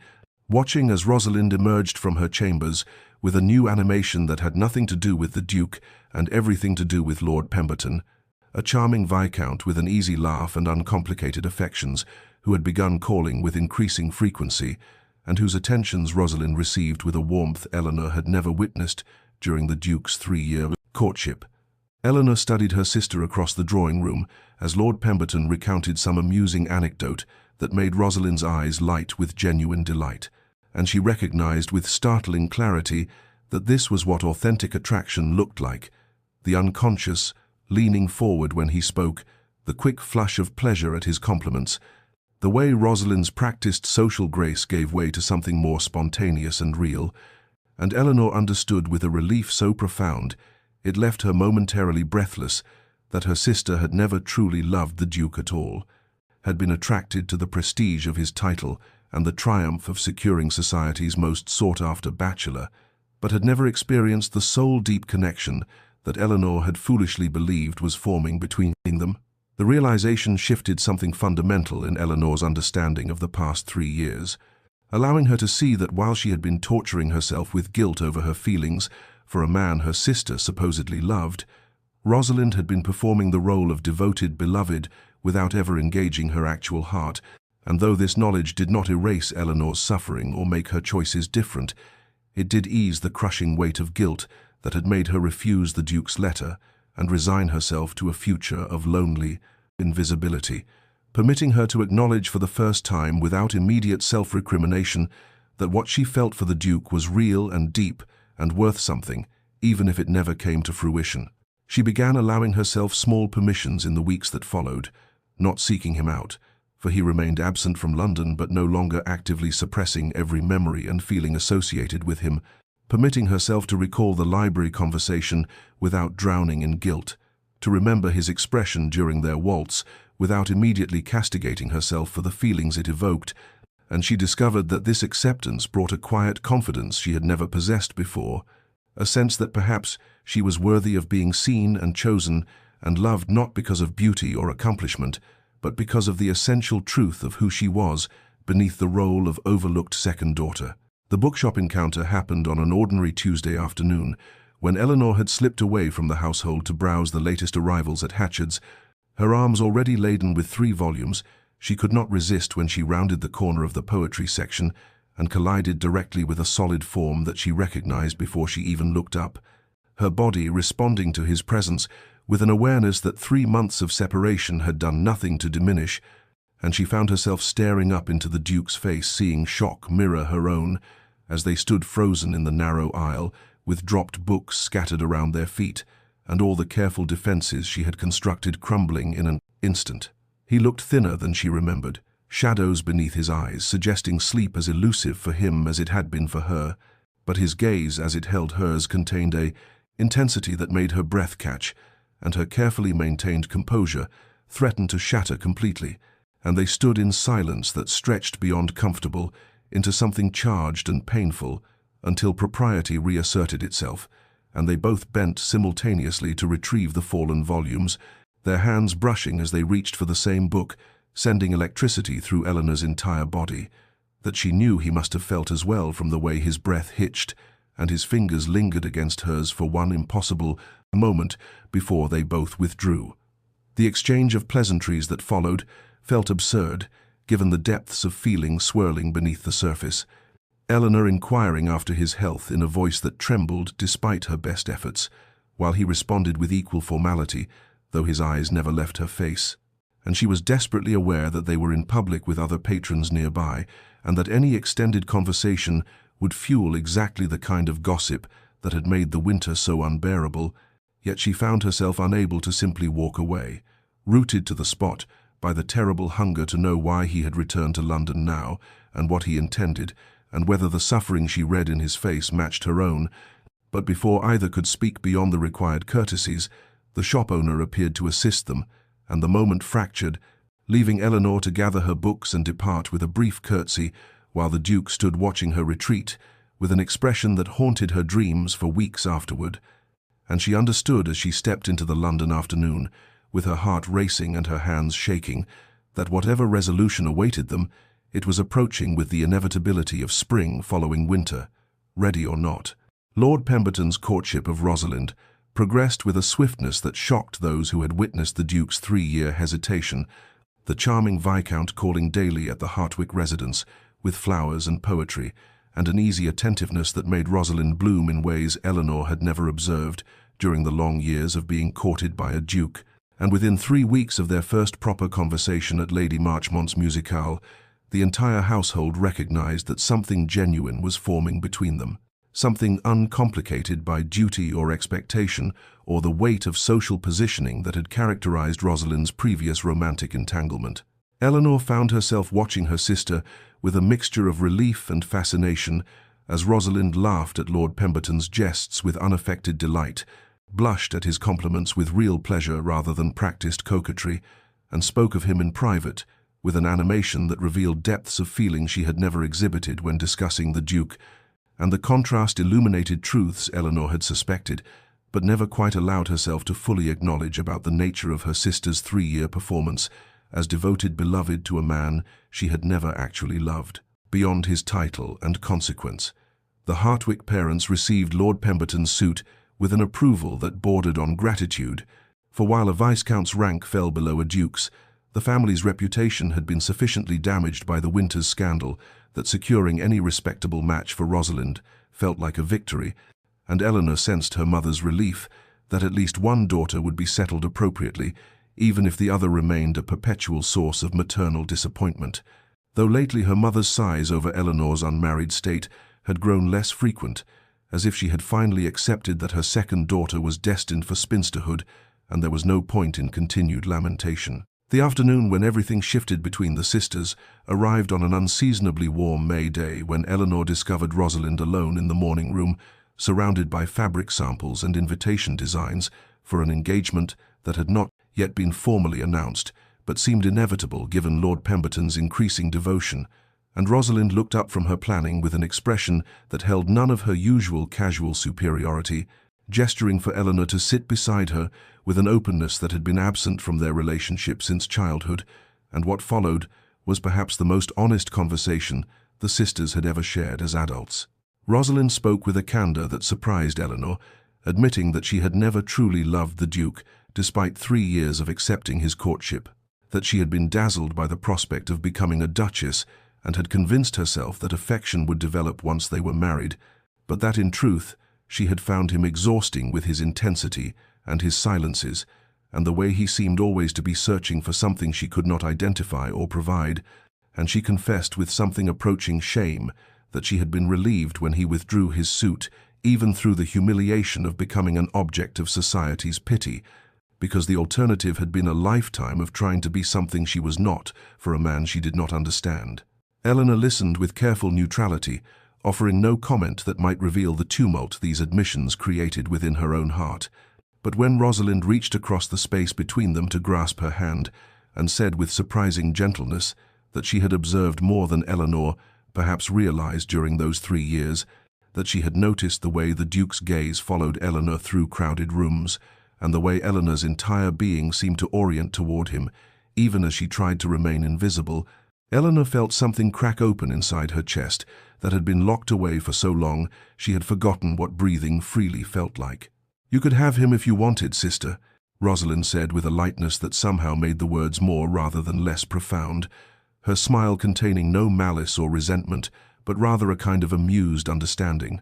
watching as Rosalind emerged from her chambers with a new animation that had nothing to do with the Duke and everything to do with Lord Pemberton, a charming viscount with an easy laugh and uncomplicated affections, who had begun calling with increasing frequency, and whose attentions Rosalind received with a warmth Eleanor had never witnessed during the Duke's 3-year courtship. Eleanor studied her sister across the drawing-room as Lord Pemberton recounted some amusing anecdote that made Rosalind's eyes light with genuine delight, and she recognized with startling clarity that this was what authentic attraction looked like: the unconscious, leaning forward when he spoke, the quick flush of pleasure at his compliments. The way Rosalind's practiced social grace gave way to something more spontaneous and real, and Eleanor understood with a relief so profound it left her momentarily breathless that her sister had never truly loved the Duke at all, had been attracted to the prestige of his title and the triumph of securing society's most sought-after bachelor, but had never experienced the soul-deep connection that Eleanor had foolishly believed was forming between them. The realization shifted something fundamental in Eleanor's understanding of the past 3 years, allowing her to see that while she had been torturing herself with guilt over her feelings for a man her sister supposedly loved, Rosalind had been performing the role of devoted beloved without ever engaging her actual heart, and though this knowledge did not erase Eleanor's suffering or make her choices different, it did ease the crushing weight of guilt that had made her refuse the Duke's letter and resign herself to a future of lonely invisibility, permitting her to acknowledge for the first time without immediate self-recrimination that what she felt for the Duke was real and deep and worth something, even if it never came to fruition. She began allowing herself small permissions in the weeks that followed, not seeking him out, for he remained absent from London but no longer actively suppressing every memory and feeling associated with him, permitting herself to recall the library conversation without drowning in guilt, to remember his expression during their waltz without immediately castigating herself for the feelings it evoked, and she discovered that this acceptance brought a quiet confidence she had never possessed before, a sense that perhaps she was worthy of being seen and chosen and loved not because of beauty or accomplishment, but because of the essential truth of who she was beneath the role of overlooked second daughter. The bookshop encounter happened on an ordinary Tuesday afternoon, when Eleanor had slipped away from the household to browse the latest arrivals at Hatchard's. Her arms already laden with 3 volumes, she could not resist when she rounded the corner of the poetry section and collided directly with a solid form that she recognized before she even looked up, her body responding to his presence with an awareness that 3 months of separation had done nothing to diminish, and she found herself staring up into the Duke's face, seeing shock mirror her own as they stood frozen in the narrow aisle, with dropped books scattered around their feet, and all the careful defenses she had constructed crumbling in an instant. He looked thinner than she remembered, shadows beneath his eyes suggesting sleep as elusive for him as it had been for her, but his gaze as it held hers contained a intensity that made her breath catch, and her carefully maintained composure threatened to shatter completely, and they stood in silence that stretched beyond comfortable into something charged and painful until propriety reasserted itself, and they both bent simultaneously to retrieve the fallen volumes, their hands brushing as they reached for the same book, sending electricity through Eleanor's entire body, that she knew he must have felt as well from the way his breath hitched and his fingers lingered against hers for one impossible moment before they both withdrew. The exchange of pleasantries that followed felt absurd, given the depths of feeling swirling beneath the surface, Eleanor inquiring after his health in a voice that trembled despite her best efforts, while he responded with equal formality, though his eyes never left her face. And she was desperately aware that they were in public with other patrons nearby, and that any extended conversation would fuel exactly the kind of gossip that had made the winter so unbearable, yet she found herself unable to simply walk away, rooted to the spot by the terrible hunger to know why he had returned to London now, and what he intended, and whether the suffering she read in his face matched her own. But before either could speak beyond the required courtesies, the shop owner appeared to assist them, and the moment fractured, leaving Eleanor to gather her books and depart with a brief curtsy, while the Duke stood watching her retreat, with an expression that haunted her dreams for weeks afterward. And she understood as she stepped into the London afternoon, with her heart racing and her hands shaking, that whatever resolution awaited them, It was approaching with the inevitability of spring following winter, ready or not. Lord Pemberton's courtship of Rosalind progressed with a swiftness that shocked those who had witnessed the Duke's 3-year hesitation, the charming Viscount calling daily at the Hartwick residence with flowers and poetry, and an easy attentiveness that made Rosalind bloom in ways Eleanor had never observed during the long years of being courted by a duke. And within 3 weeks of their first proper conversation at Lady Marchmont's musicale, the entire household recognized that something genuine was forming between them, something uncomplicated by duty or expectation or the weight of social positioning that had characterized Rosalind's previous romantic entanglement. Eleanor found herself watching her sister with a mixture of relief and fascination as Rosalind laughed at Lord Pemberton's jests with unaffected delight, blushed at his compliments with real pleasure rather than practiced coquetry, and spoke of him in private with an animation that revealed depths of feeling she had never exhibited when discussing the Duke, and the contrast illuminated truths Eleanor had suspected, but never quite allowed herself to fully acknowledge about the nature of her sister's 3-year performance as devoted beloved to a man she had never actually loved. Beyond his title and consequence, the Hartwick parents received Lord Pemberton's suit with an approval that bordered on gratitude, for while a Viscount's rank fell below a duke's, the family's reputation had been sufficiently damaged by the winter's scandal that securing any respectable match for Rosalind felt like a victory, and Eleanor sensed her mother's relief that at least one daughter would be settled appropriately, even if the other remained a perpetual source of maternal disappointment. Though lately her mother's sighs over Eleanor's unmarried state had grown less frequent, as if she had finally accepted that her second daughter was destined for spinsterhood, and there was no point in continued lamentation. The afternoon when everything shifted between the sisters arrived on an unseasonably warm May day when Eleanor discovered Rosalind alone in the morning room, surrounded by fabric samples and invitation designs for an engagement that had not yet been formally announced, but seemed inevitable given Lord Pemberton's increasing devotion, and Rosalind looked up from her planning with an expression that held none of her usual casual superiority, gesturing for Eleanor to sit beside her with an openness that had been absent from their relationship since childhood, and what followed was perhaps the most honest conversation the sisters had ever shared as adults. Rosalind spoke with a candor that surprised Eleanor, admitting that she had never truly loved the Duke, despite 3 years of accepting his courtship, that she had been dazzled by the prospect of becoming a duchess and had convinced herself that affection would develop once they were married, but that in truth she had found him exhausting with his intensity and his silences, and the way he seemed always to be searching for something she could not identify or provide, and she confessed with something approaching shame that she had been relieved when he withdrew his suit, even through the humiliation of becoming an object of society's pity, because the alternative had been a lifetime of trying to be something she was not for a man she did not understand. Eleanor listened with careful neutrality, offering no comment that might reveal the tumult these admissions created within her own heart. But when Rosalind reached across the space between them to grasp her hand, and said with surprising gentleness that she had observed more than Eleanor perhaps realized during those 3 years, that she had noticed the way the Duke's gaze followed Eleanor through crowded rooms, and the way Eleanor's entire being seemed to orient toward him, even as she tried to remain invisible, Eleanor felt something crack open inside her chest that had been locked away for so long she had forgotten what breathing freely felt like. "You could have him if you wanted, sister," Rosalind said with a lightness that somehow made the words more rather than less profound, her smile containing no malice or resentment, but rather a kind of amused understanding.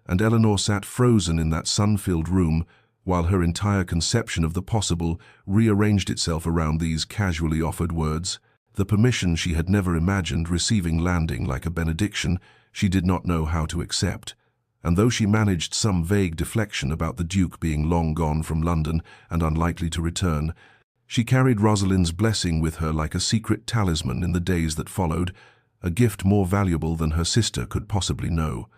And Eleanor sat frozen in that sun-filled room, while her entire conception of the possible rearranged itself around these casually offered words. The permission she had never imagined receiving landing like a benediction she did not know how to accept. And though she managed some vague deflection about the Duke being long gone from London and unlikely to return, she carried Rosalind's blessing with her like a secret talisman in the days that followed, a gift more valuable than her sister could possibly know.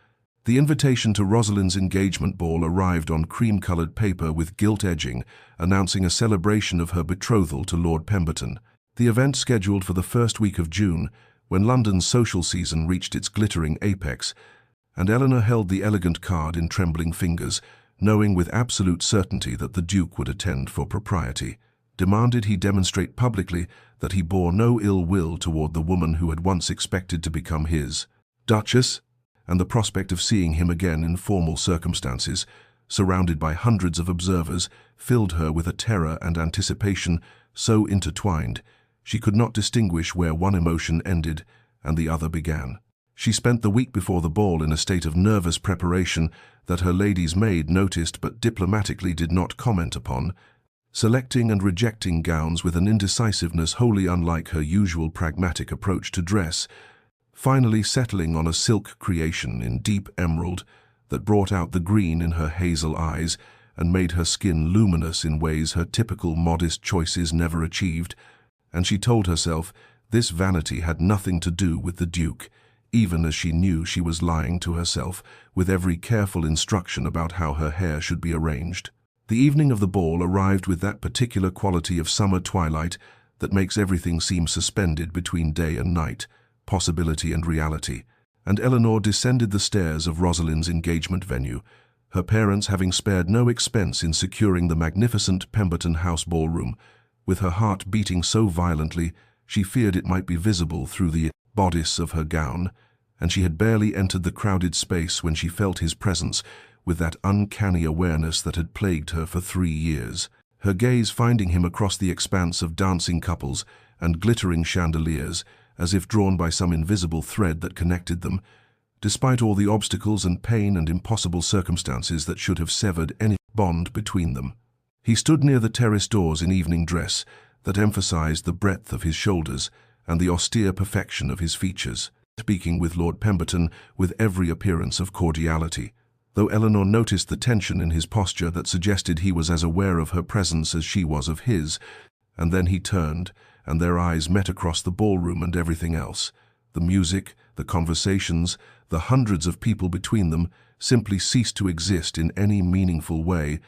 The invitation to Rosalind's engagement ball arrived on cream-colored paper with gilt edging, announcing a celebration of her betrothal to Lord Pemberton. The event scheduled for the first week of June, when London's social season reached its glittering apex, and Eleanor held the elegant card in trembling fingers, knowing with absolute certainty that the Duke would attend for propriety. demanded he demonstrate publicly that he bore no ill will toward the woman who had once expected to become his Duchess, and the prospect of seeing him again in formal circumstances, surrounded by hundreds of observers, filled her with a terror and anticipation so intertwined she could not distinguish where one emotion ended and the other began. She spent the week before the ball in a state of nervous preparation that her lady's maid noticed but diplomatically did not comment upon, selecting and rejecting gowns with an indecisiveness wholly unlike her usual pragmatic approach to dress, finally settling on a silk creation in deep emerald that brought out the green in her hazel eyes and made her skin luminous in ways her typical modest choices never achieved, and she told herself this vanity had nothing to do with the Duke, even as she knew she was lying to herself with every careful instruction about how her hair should be arranged. The evening of the ball arrived with that particular quality of summer twilight that makes everything seem suspended between day and night, possibility and reality, and Eleanor descended the stairs of Rosalind's engagement venue, her parents having spared no expense in securing the magnificent Pemberton House ballroom, with her heart beating so violently she feared it might be visible through the bodice of her gown, and she had barely entered the crowded space when she felt his presence with that uncanny awareness that had plagued her for 3 years, her gaze finding him across the expanse of dancing couples and glittering chandeliers, as if drawn by some invisible thread that connected them, despite all the obstacles and pain and impossible circumstances that should have severed any bond between them. He stood near the terrace doors in evening dress that emphasized the breadth of his shoulders and the austere perfection of his features, speaking with Lord Pemberton with every appearance of cordiality, though Eleanor noticed the tension in his posture that suggested he was as aware of her presence as she was of his, and then he turned, and their eyes met across the ballroom and everything else. The music, the conversations, the hundreds of people between them simply ceased to exist in any meaningful way,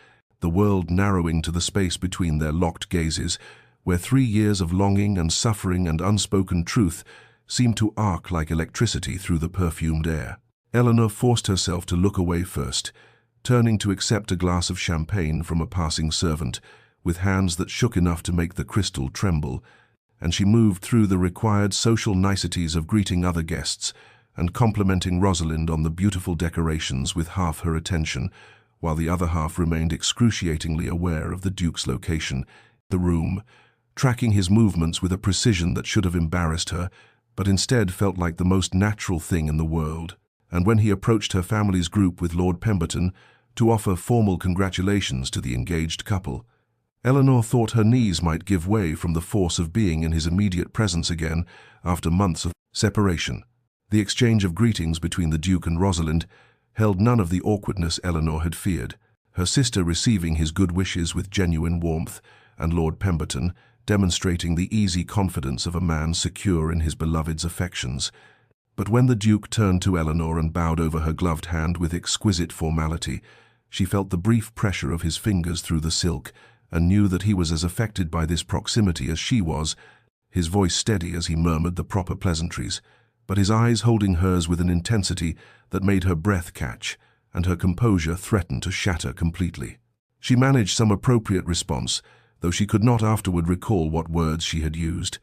the world narrowing to the space between their locked gazes, where 3 years of longing and suffering and unspoken truth seemed to arc like electricity through the perfumed air. Eleanor forced herself to look away first, turning to accept a glass of champagne from a passing servant, with hands that shook enough to make the crystal tremble, and she moved through the required social niceties of greeting other guests and complimenting Rosalind on the beautiful decorations with half her attention, while the other half remained excruciatingly aware of the Duke's location, the room, tracking his movements with a precision that should have embarrassed her, but instead felt like the most natural thing in the world. And when he approached her family's group with Lord Pemberton to offer formal congratulations to the engaged couple, Eleanor thought her knees might give way from the force of being in his immediate presence again after months of separation. The exchange of greetings between the Duke and Rosalind held none of the awkwardness Eleanor had feared, her sister receiving his good wishes with genuine warmth, and Lord Pemberton demonstrating the easy confidence of a man secure in his beloved's affections. But when the Duke turned to Eleanor and bowed over her gloved hand with exquisite formality, she felt the brief pressure of his fingers through the silk and knew that he was as affected by this proximity as she was, his voice steady as he murmured the proper pleasantries, but his eyes holding hers with an intensity that made her breath catch and her composure threaten to shatter completely. She managed some appropriate response, though she could not afterward recall what words she had used,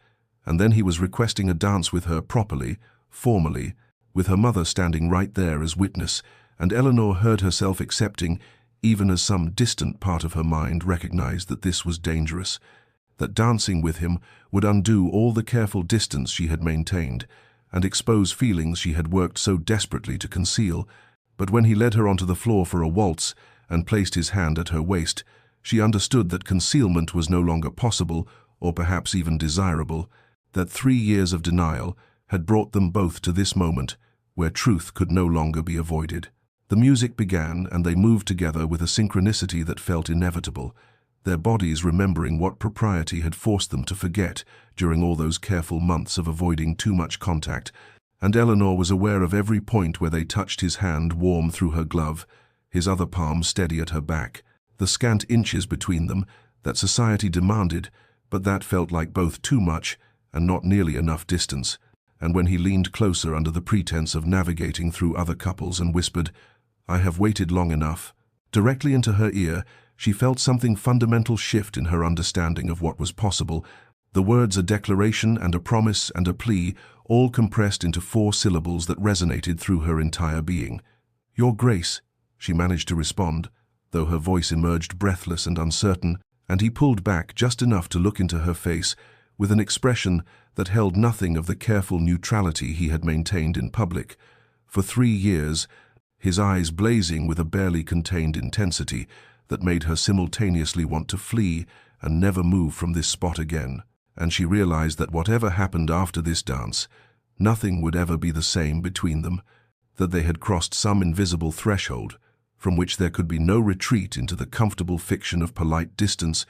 and then he was requesting a dance with her properly, formally, with her mother standing right there as witness, and Eleanor heard herself accepting, even as some distant part of her mind recognized that this was dangerous, that dancing with him would undo all the careful distance she had maintained and expose feelings she had worked so desperately to conceal. But when he led her onto the floor for a waltz and placed his hand at her waist, she understood that concealment was no longer possible or perhaps even desirable, that 3 years of denial had brought them both to this moment where truth could no longer be avoided. The music began, and they moved together with a synchronicity that felt inevitable, their bodies remembering what propriety had forced them to forget during all those careful months of avoiding too much contact, and Eleanor was aware of every point where they touched his hand warm through her glove, his other palm steady at her back, the scant inches between them that society demanded, but that felt like both too much and not nearly enough distance. And when he leaned closer under the pretense of navigating through other couples and whispered, "I have waited long enough," directly into her ear, she felt something fundamental shift in her understanding of what was possible. The words a declaration and a promise and a plea, all compressed into 4 syllables that resonated through her entire being. "Your Grace," she managed to respond, though her voice emerged breathless and uncertain, and he pulled back just enough to look into her face with an expression that held nothing of the careful neutrality he had maintained in public. For 3 years, his eyes blazing with a barely contained intensity that made her simultaneously want to flee and never move from this spot again. And she realized that whatever happened after this dance, nothing would ever be the same between them, that they had crossed some invisible threshold from which there could be no retreat into the comfortable fiction of polite distance.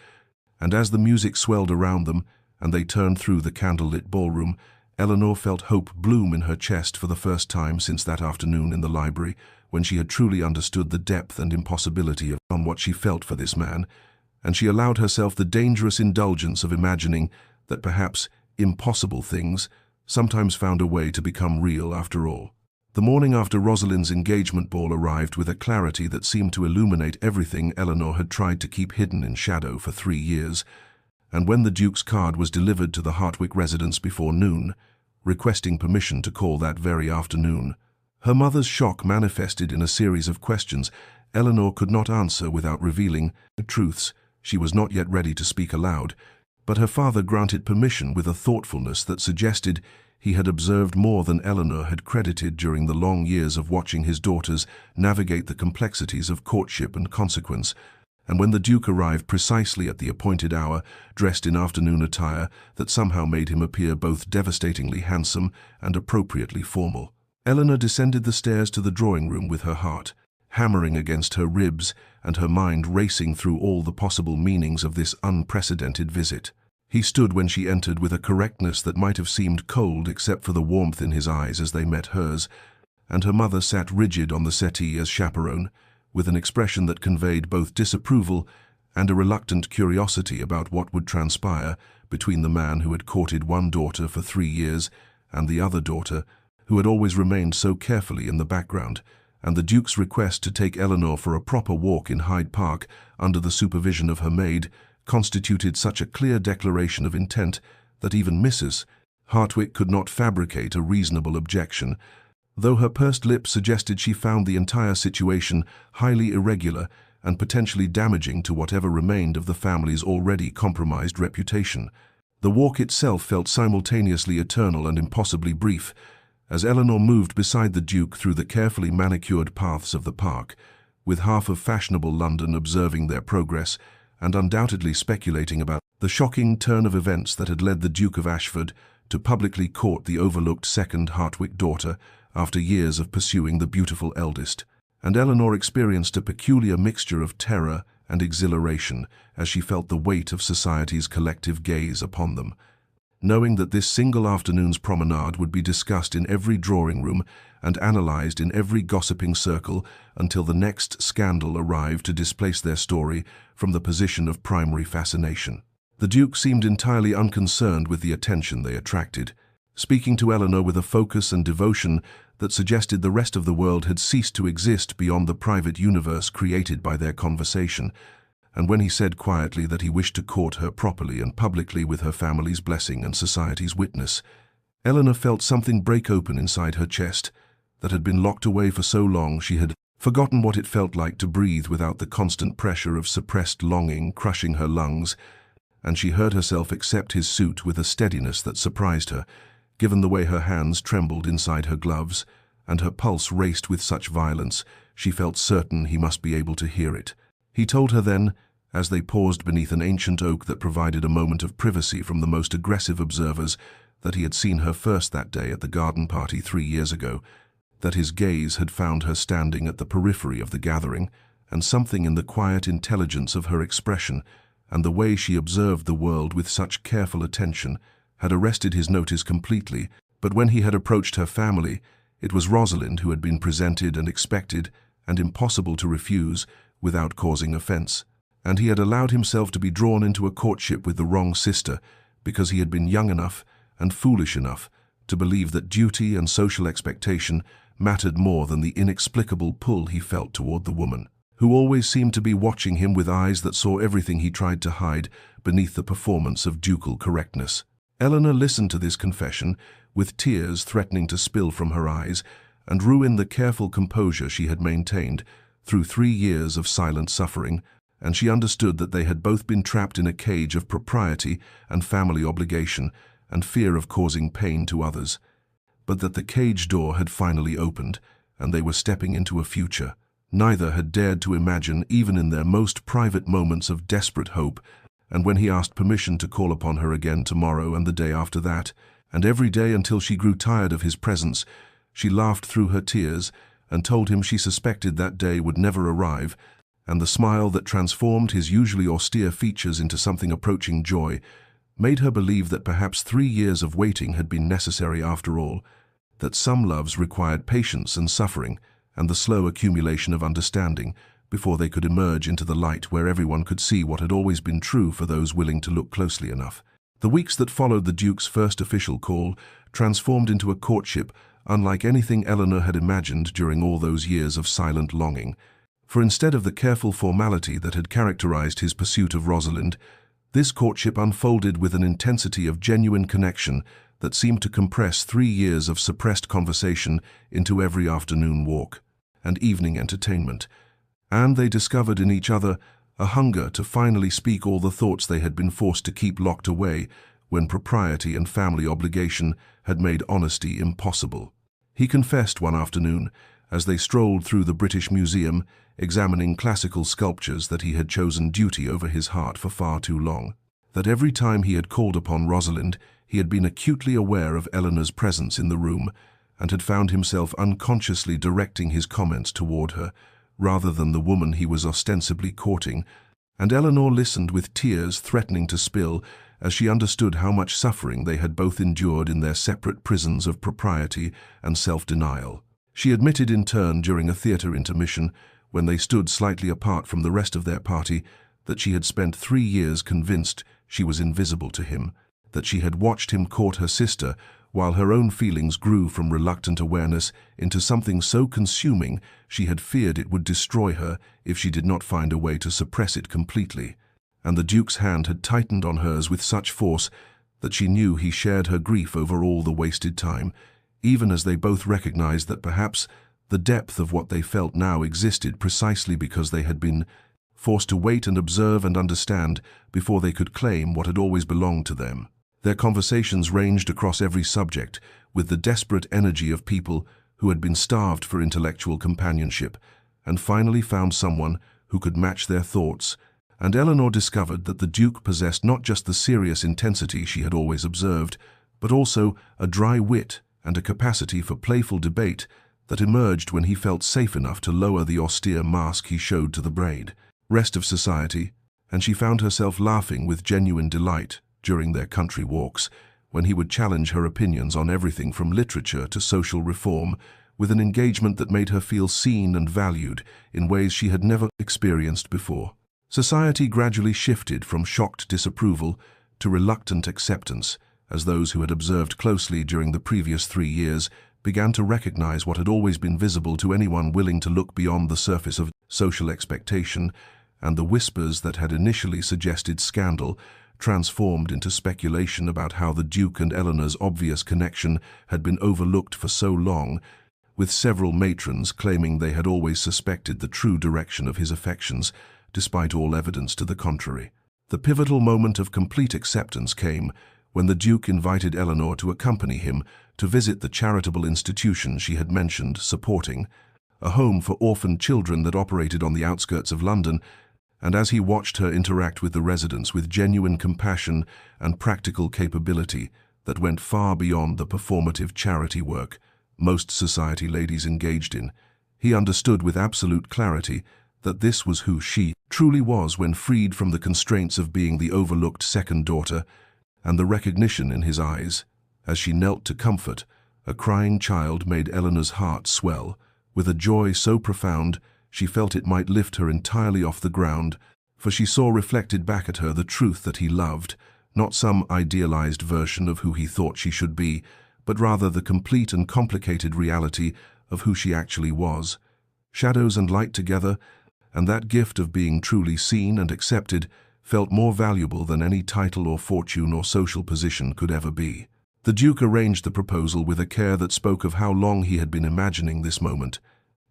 And as the music swelled around them and they turned through the candlelit ballroom, Eleanor felt hope bloom in her chest for the first time since that afternoon in the library, when she had truly understood the depth and impossibility of what she felt for this man, and she allowed herself the dangerous indulgence of imagining that perhaps impossible things sometimes found a way to become real after all. The morning after Rosalind's engagement ball arrived with a clarity that seemed to illuminate everything Eleanor had tried to keep hidden in shadow for 3 years, and when the Duke's card was delivered to the Hartwick residence before noon, requesting permission to call that very afternoon, her mother's shock manifested in a series of questions Eleanor could not answer without revealing truths she was not yet ready to speak aloud, but her father granted permission with a thoughtfulness that suggested he had observed more than Eleanor had credited during the long years of watching his daughters navigate the complexities of courtship and consequence. And when the Duke arrived precisely at the appointed hour, dressed in afternoon attire that somehow made him appear both devastatingly handsome and appropriately formal, Eleanor descended the stairs to the drawing room with her heart hammering against her ribs and her mind racing through all the possible meanings of this unprecedented visit. He stood when she entered with a correctness that might have seemed cold except for the warmth in his eyes as they met hers, and her mother sat rigid on the settee as chaperone, with an expression that conveyed both disapproval and a reluctant curiosity about what would transpire between the man who had courted one daughter for 3 years and the other daughter, who had always remained so carefully in the background, and the Duke's request to take Eleanor for a proper walk in Hyde Park under the supervision of her maid constituted such a clear declaration of intent that even Mrs. Hartwick could not fabricate a reasonable objection, though her pursed lips suggested she found the entire situation highly irregular and potentially damaging to whatever remained of the family's already compromised reputation. The walk itself felt simultaneously eternal and impossibly brief, as Eleanor moved beside the Duke through the carefully manicured paths of the park, with half of fashionable London observing their progress and undoubtedly speculating about the shocking turn of events that had led the Duke of Ashford to publicly court the overlooked second Hartwick daughter after years of pursuing the beautiful eldest. And Eleanor experienced a peculiar mixture of terror and exhilaration as she felt the weight of society's collective gaze upon them, knowing that this single afternoon's promenade would be discussed in every drawing room and analyzed in every gossiping circle until the next scandal arrived to displace their story from the position of primary fascination. The Duke seemed entirely unconcerned with the attention they attracted, speaking to Eleanor with a focus and devotion that suggested the rest of the world had ceased to exist beyond the private universe created by their conversation. And when he said quietly that he wished to court her properly and publicly with her family's blessing and society's witness, Eleanor felt something break open inside her chest that had been locked away for so long she had forgotten what it felt like to breathe without the constant pressure of suppressed longing crushing her lungs, and she heard herself accept his suit with a steadiness that surprised her, given the way her hands trembled inside her gloves, and her pulse raced with such violence she felt certain he must be able to hear it. He told her then, as they paused beneath an ancient oak that provided a moment of privacy from the most aggressive observers, that he had seen her first that day at the garden party 3 years ago, that his gaze had found her standing at the periphery of the gathering, and something in the quiet intelligence of her expression and the way she observed the world with such careful attention had arrested his notice completely. But when he had approached her family, it was Rosalind who had been presented and expected and impossible to refuse without causing offense, and he had allowed himself to be drawn into a courtship with the wrong sister because he had been young enough and foolish enough to believe that duty and social expectation mattered more than the inexplicable pull he felt toward the woman who always seemed to be watching him with eyes that saw everything he tried to hide beneath the performance of ducal correctness. Eleanor listened to this confession, with tears threatening to spill from her eyes, and ruin the careful composure she had maintained through 3 years of silent suffering, and she understood that they had both been trapped in a cage of propriety and family obligation and fear of causing pain to others, but that the cage door had finally opened, and they were stepping into a future neither had dared to imagine even in their most private moments of desperate hope. And when he asked permission to call upon her again tomorrow and the day after that, and every day until she grew tired of his presence, she laughed through her tears and told him she suspected that day would never arrive, and the smile that transformed his usually austere features into something approaching joy made her believe that perhaps 3 years of waiting had been necessary after all, that some loves required patience and suffering and the slow accumulation of understanding before they could emerge into the light where everyone could see what had always been true for those willing to look closely enough. The weeks that followed the Duke's first official call transformed into a courtship unlike anything Eleanor had imagined during all those years of silent longing. For instead of the careful formality that had characterized his pursuit of Rosalind, this courtship unfolded with an intensity of genuine connection that seemed to compress 3 years of suppressed conversation into every afternoon walk and evening entertainment. And they discovered in each other a hunger to finally speak all the thoughts they had been forced to keep locked away when propriety and family obligation had made honesty impossible. He confessed one afternoon, as they strolled through the British Museum, examining classical sculptures, that he had chosen duty over his heart for far too long, that every time he had called upon Rosalind, he had been acutely aware of Eleanor's presence in the room and had found himself unconsciously directing his comments toward her, rather than the woman he was ostensibly courting, and Eleanor listened with tears threatening to spill as she understood how much suffering they had both endured in their separate prisons of propriety and self-denial. She admitted in turn during a theatre intermission, when they stood slightly apart from the rest of their party, that she had spent 3 years convinced she was invisible to him, that she had watched him court her sister, while her own feelings grew from reluctant awareness into something so consuming she had feared it would destroy her if she did not find a way to suppress it completely. And the Duke's hand had tightened on hers with such force that she knew he shared her grief over all the wasted time, even as they both recognized that perhaps the depth of what they felt now existed precisely because they had been forced to wait and observe and understand before they could claim what had always belonged to them. Their conversations ranged across every subject, with the desperate energy of people who had been starved for intellectual companionship, and finally found someone who could match their thoughts. And Eleanor discovered that the Duke possessed not just the serious intensity she had always observed, but also a dry wit and a capacity for playful debate that emerged when he felt safe enough to lower the austere mask he showed to the rest of society, and she found herself laughing with genuine delight during their country walks, when he would challenge her opinions on everything from literature to social reform, with an engagement that made her feel seen and valued in ways she had never experienced before. Society gradually shifted from shocked disapproval to reluctant acceptance, as those who had observed closely during the previous 3 years began to recognize what had always been visible to anyone willing to look beyond the surface of social expectation, and the whispers that had initially suggested scandal transformed into speculation about how the Duke and Eleanor's obvious connection had been overlooked for so long, with several matrons claiming they had always suspected the true direction of his affections, despite all evidence to the contrary. The pivotal moment of complete acceptance came when the Duke invited Eleanor to accompany him to visit the charitable institution she had mentioned supporting, a home for orphaned children that operated on the outskirts of London. And as he watched her interact with the residents with genuine compassion and practical capability that went far beyond the performative charity work most society ladies engaged in, he understood with absolute clarity that this was who she truly was when freed from the constraints of being the overlooked second daughter, and the recognition in his eyes, as she knelt to comfort a crying child, made Eleanor's heart swell with a joy so profound she felt it might lift her entirely off the ground, for she saw reflected back at her the truth that he loved, not some idealized version of who he thought she should be, but rather the complete and complicated reality of who she actually was. Shadows and light together, and that gift of being truly seen and accepted felt more valuable than any title or fortune or social position could ever be. The Duke arranged the proposal with a care that spoke of how long he had been imagining this moment,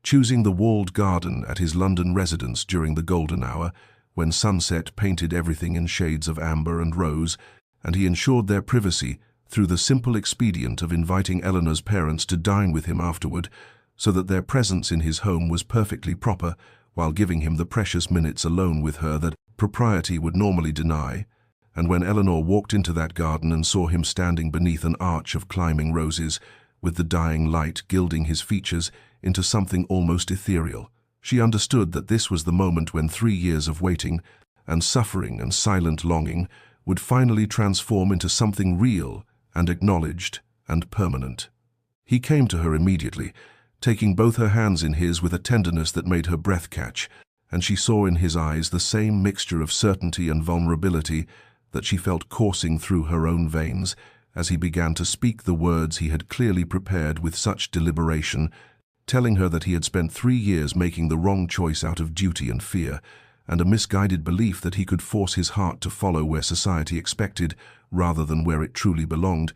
choosing the walled garden at his London residence during the golden hour, when sunset painted everything in shades of amber and rose, and he ensured their privacy through the simple expedient of inviting Eleanor's parents to dine with him afterward, so that their presence in his home was perfectly proper, while giving him the precious minutes alone with her that propriety would normally deny. And when Eleanor walked into that garden and saw him standing beneath an arch of climbing roses, with the dying light gilding his features into something almost ethereal, she understood that this was the moment when 3 years of waiting and suffering and silent longing would finally transform into something real and acknowledged and permanent. He came to her immediately, taking both her hands in his with a tenderness that made her breath catch, and she saw in his eyes the same mixture of certainty and vulnerability that she felt coursing through her own veins as he began to speak the words he had clearly prepared with such deliberation, telling her that he had spent 3 years making the wrong choice out of duty and fear, and a misguided belief that he could force his heart to follow where society expected rather than where it truly belonged,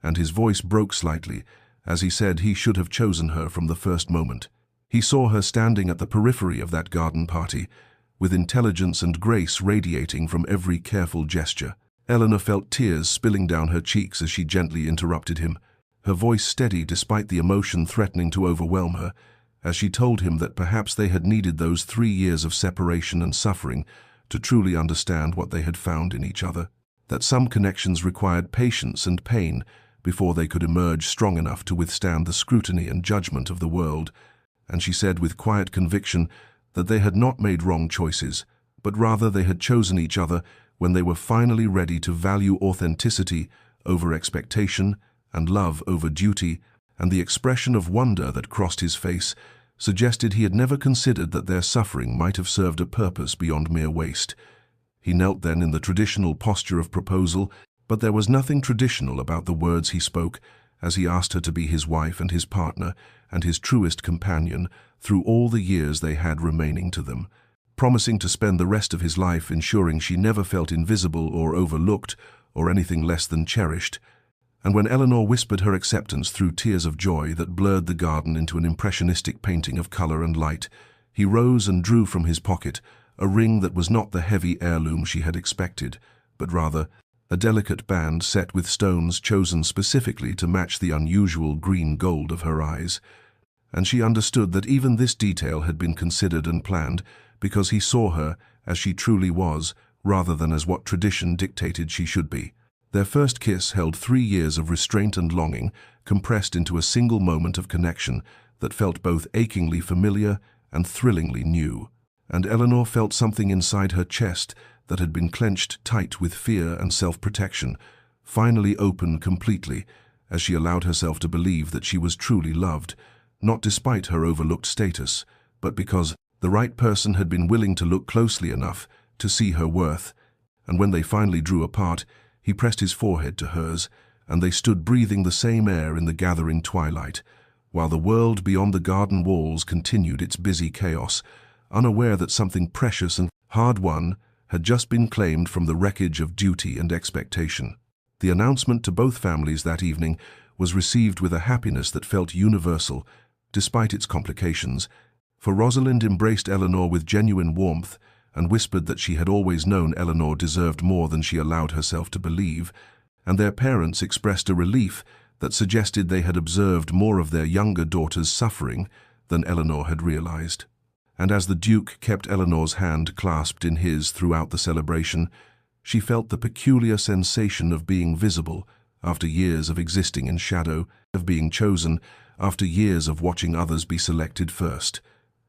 and his voice broke slightly as he said he should have chosen her from the first moment. He saw her standing at the periphery of that garden party, with intelligence and grace radiating from every careful gesture. Eleanor felt tears spilling down her cheeks as she gently interrupted him, her voice steady despite the emotion threatening to overwhelm her, as she told him that perhaps they had needed those 3 years of separation and suffering to truly understand what they had found in each other, that some connections required patience and pain before they could emerge strong enough to withstand the scrutiny and judgment of the world, and she said with quiet conviction that they had not made wrong choices, but rather they had chosen each other when they were finally ready to value authenticity over expectation and love over duty, and the expression of wonder that crossed his face suggested he had never considered that their suffering might have served a purpose beyond mere waste. He knelt then in the traditional posture of proposal, but there was nothing traditional about the words he spoke as he asked her to be his wife and his partner and his truest companion through all the years they had remaining to them, promising to spend the rest of his life ensuring she never felt invisible or overlooked or anything less than cherished. And when Eleanor whispered her acceptance through tears of joy that blurred the garden into an impressionistic painting of color and light, he rose and drew from his pocket a ring that was not the heavy heirloom she had expected, but rather a delicate band set with stones chosen specifically to match the unusual green gold of her eyes. And she understood that even this detail had been considered and planned because he saw her as she truly was, rather than as what tradition dictated she should be. Their first kiss held 3 years of restraint and longing, compressed into a single moment of connection that felt both achingly familiar and thrillingly new. And Eleanor felt something inside her chest that had been clenched tight with fear and self-protection, finally open completely as she allowed herself to believe that she was truly loved, not despite her overlooked status, but because the right person had been willing to look closely enough to see her worth. And when they finally drew apart, he pressed his forehead to hers, and they stood breathing the same air in the gathering twilight, while the world beyond the garden walls continued its busy chaos, unaware that something precious and hard-won had just been claimed from the wreckage of duty and expectation. The announcement to both families that evening was received with a happiness that felt universal, despite its complications, for Rosalind embraced Eleanor with genuine warmth and whispered that she had always known Eleanor deserved more than she allowed herself to believe, and their parents expressed a relief that suggested they had observed more of their younger daughter's suffering than Eleanor had realized. And as the Duke kept Eleanor's hand clasped in his throughout the celebration, she felt the peculiar sensation of being visible after years of existing in shadow, of being chosen after years of watching others be selected first,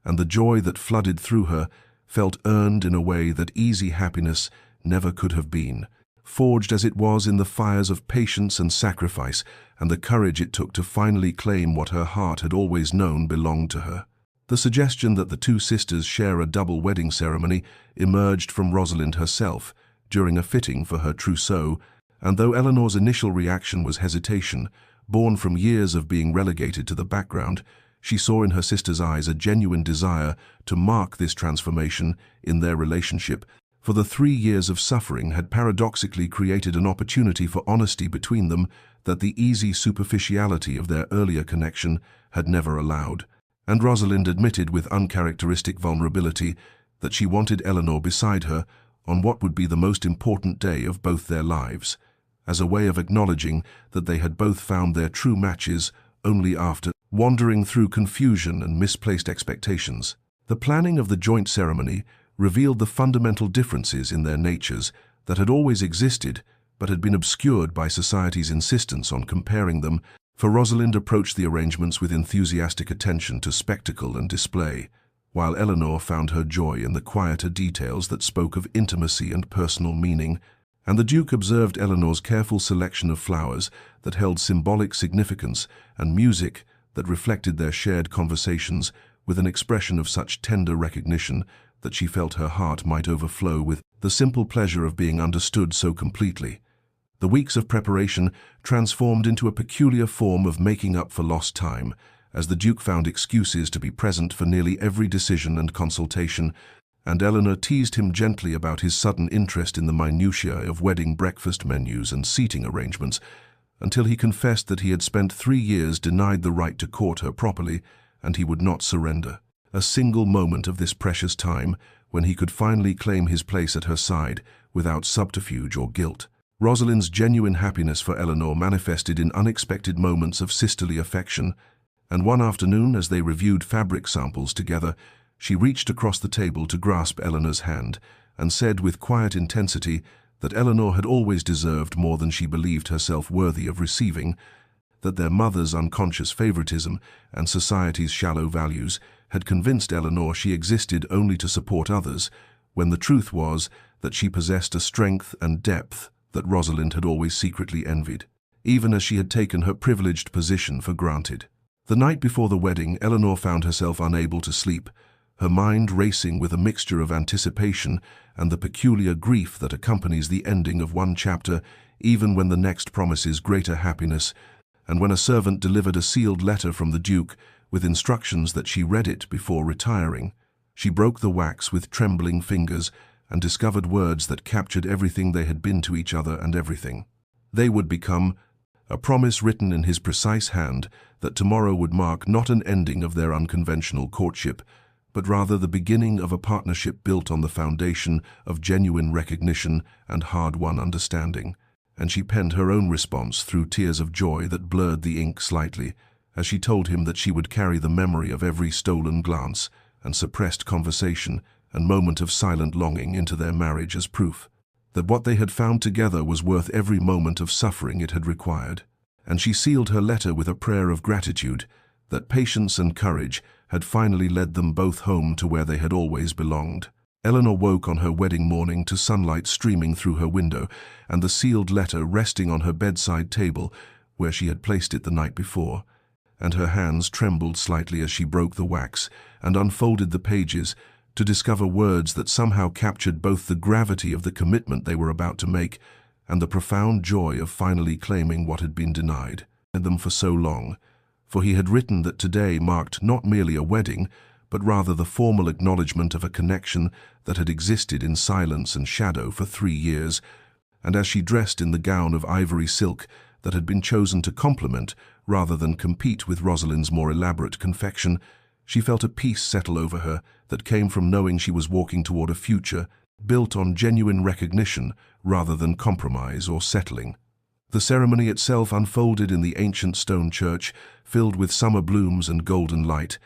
and the joy that flooded through her felt earned in a way that easy happiness never could have been, forged as it was in the fires of patience and sacrifice and the courage it took to finally claim what her heart had always known belonged to her. The suggestion that the two sisters share a double wedding ceremony emerged from Rosalind herself during a fitting for her trousseau, and though Eleanor's initial reaction was hesitation, born from years of being relegated to the background, She saw in her sister's eyes a genuine desire to mark this transformation in their relationship, for the 3 years of suffering had paradoxically created an opportunity for honesty between them that the easy superficiality of their earlier connection had never allowed. And Rosalind admitted with uncharacteristic vulnerability that she wanted Eleanor beside her on what would be the most important day of both their lives, as a way of acknowledging that they had both found their true matches only after wandering through confusion and misplaced expectations. The planning of the joint ceremony revealed the fundamental differences in their natures that had always existed but had been obscured by society's insistence on comparing them, for Rosalind approached the arrangements with enthusiastic attention to spectacle and display, while Eleanor found her joy in the quieter details that spoke of intimacy and personal meaning, and the Duke observed Eleanor's careful selection of flowers that held symbolic significance and music that reflected their shared conversations with an expression of such tender recognition that she felt her heart might overflow with the simple pleasure of being understood so completely. The weeks of preparation transformed into a peculiar form of making up for lost time, as the Duke found excuses to be present for nearly every decision and consultation, and Eleanor teased him gently about his sudden interest in the minutiae of wedding breakfast menus and seating arrangements, until he confessed that he had spent 3 years denied the right to court her properly, and he would not surrender a single moment of this precious time when he could finally claim his place at her side without subterfuge or guilt. Rosalind's genuine happiness for Eleanor manifested in unexpected moments of sisterly affection, and one afternoon, as they reviewed fabric samples together, she reached across the table to grasp Eleanor's hand and said with quiet intensity that Eleanor had always deserved more than she believed herself worthy of receiving, that their mother's unconscious favoritism and society's shallow values had convinced Eleanor she existed only to support others, when the truth was that she possessed a strength and depth that Rosalind had always secretly envied, even as she had taken her privileged position for granted. The night before the wedding, Eleanor found herself unable to sleep, her mind racing with a mixture of anticipation and the peculiar grief that accompanies the ending of one chapter, even when the next promises greater happiness, and when a servant delivered a sealed letter from the Duke with instructions that she read it before retiring. She broke the wax with trembling fingers and discovered words that captured everything they had been to each other and everything they would become, a promise written in his precise hand that tomorrow would mark not an ending of their unconventional courtship, but rather the beginning of a partnership built on the foundation of genuine recognition and hard-won understanding. And she penned her own response through tears of joy that blurred the ink slightly, as she told him that she would carry the memory of every stolen glance and suppressed conversation and moment of silent longing into their marriage as proof that what they had found together was worth every moment of suffering it had required. And she sealed her letter with a prayer of gratitude that patience and courage had finally led them both home to where they had always belonged. Eleanor woke on her wedding morning to sunlight streaming through her window and the sealed letter resting on her bedside table where she had placed it the night before, and her hands trembled slightly as she broke the wax and unfolded the pages to discover words that somehow captured both the gravity of the commitment they were about to make and the profound joy of finally claiming what had been denied them for so long. For he had written that today marked not merely a wedding, but rather the formal acknowledgement of a connection that had existed in silence and shadow for 3 years, and as she dressed in the gown of ivory silk that had been chosen to complement rather than compete with Rosalind's more elaborate confection, she felt a peace settle over her that came from knowing she was walking toward a future built on genuine recognition rather than compromise or settling. The ceremony itself unfolded in the ancient stone church, filled with summer blooms and golden light,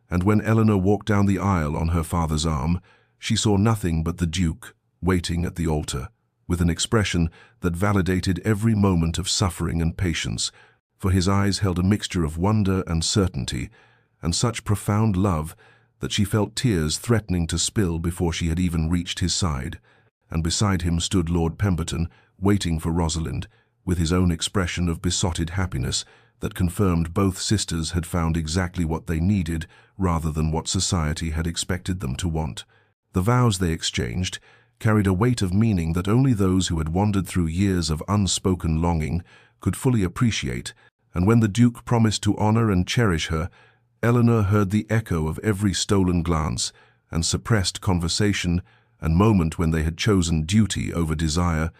and when Eleanor walked down the aisle on her father's arm, she saw nothing but the Duke waiting at the altar, with an expression that validated every moment of suffering and patience, for his eyes held a mixture of wonder and certainty, and such profound love that she felt tears threatening to spill before she had even reached his side. And beside him stood Lord Pemberton, waiting for Rosalind, with his own expression of besotted happiness that confirmed both sisters had found exactly what they needed rather than what society had expected them to want. The vows they exchanged carried a weight of meaning that only those who had wandered through years of unspoken longing could fully appreciate, and when the Duke promised to honor and cherish her, Eleanor heard the echo of every stolen glance and suppressed conversation and moment when they had chosen duty over desire,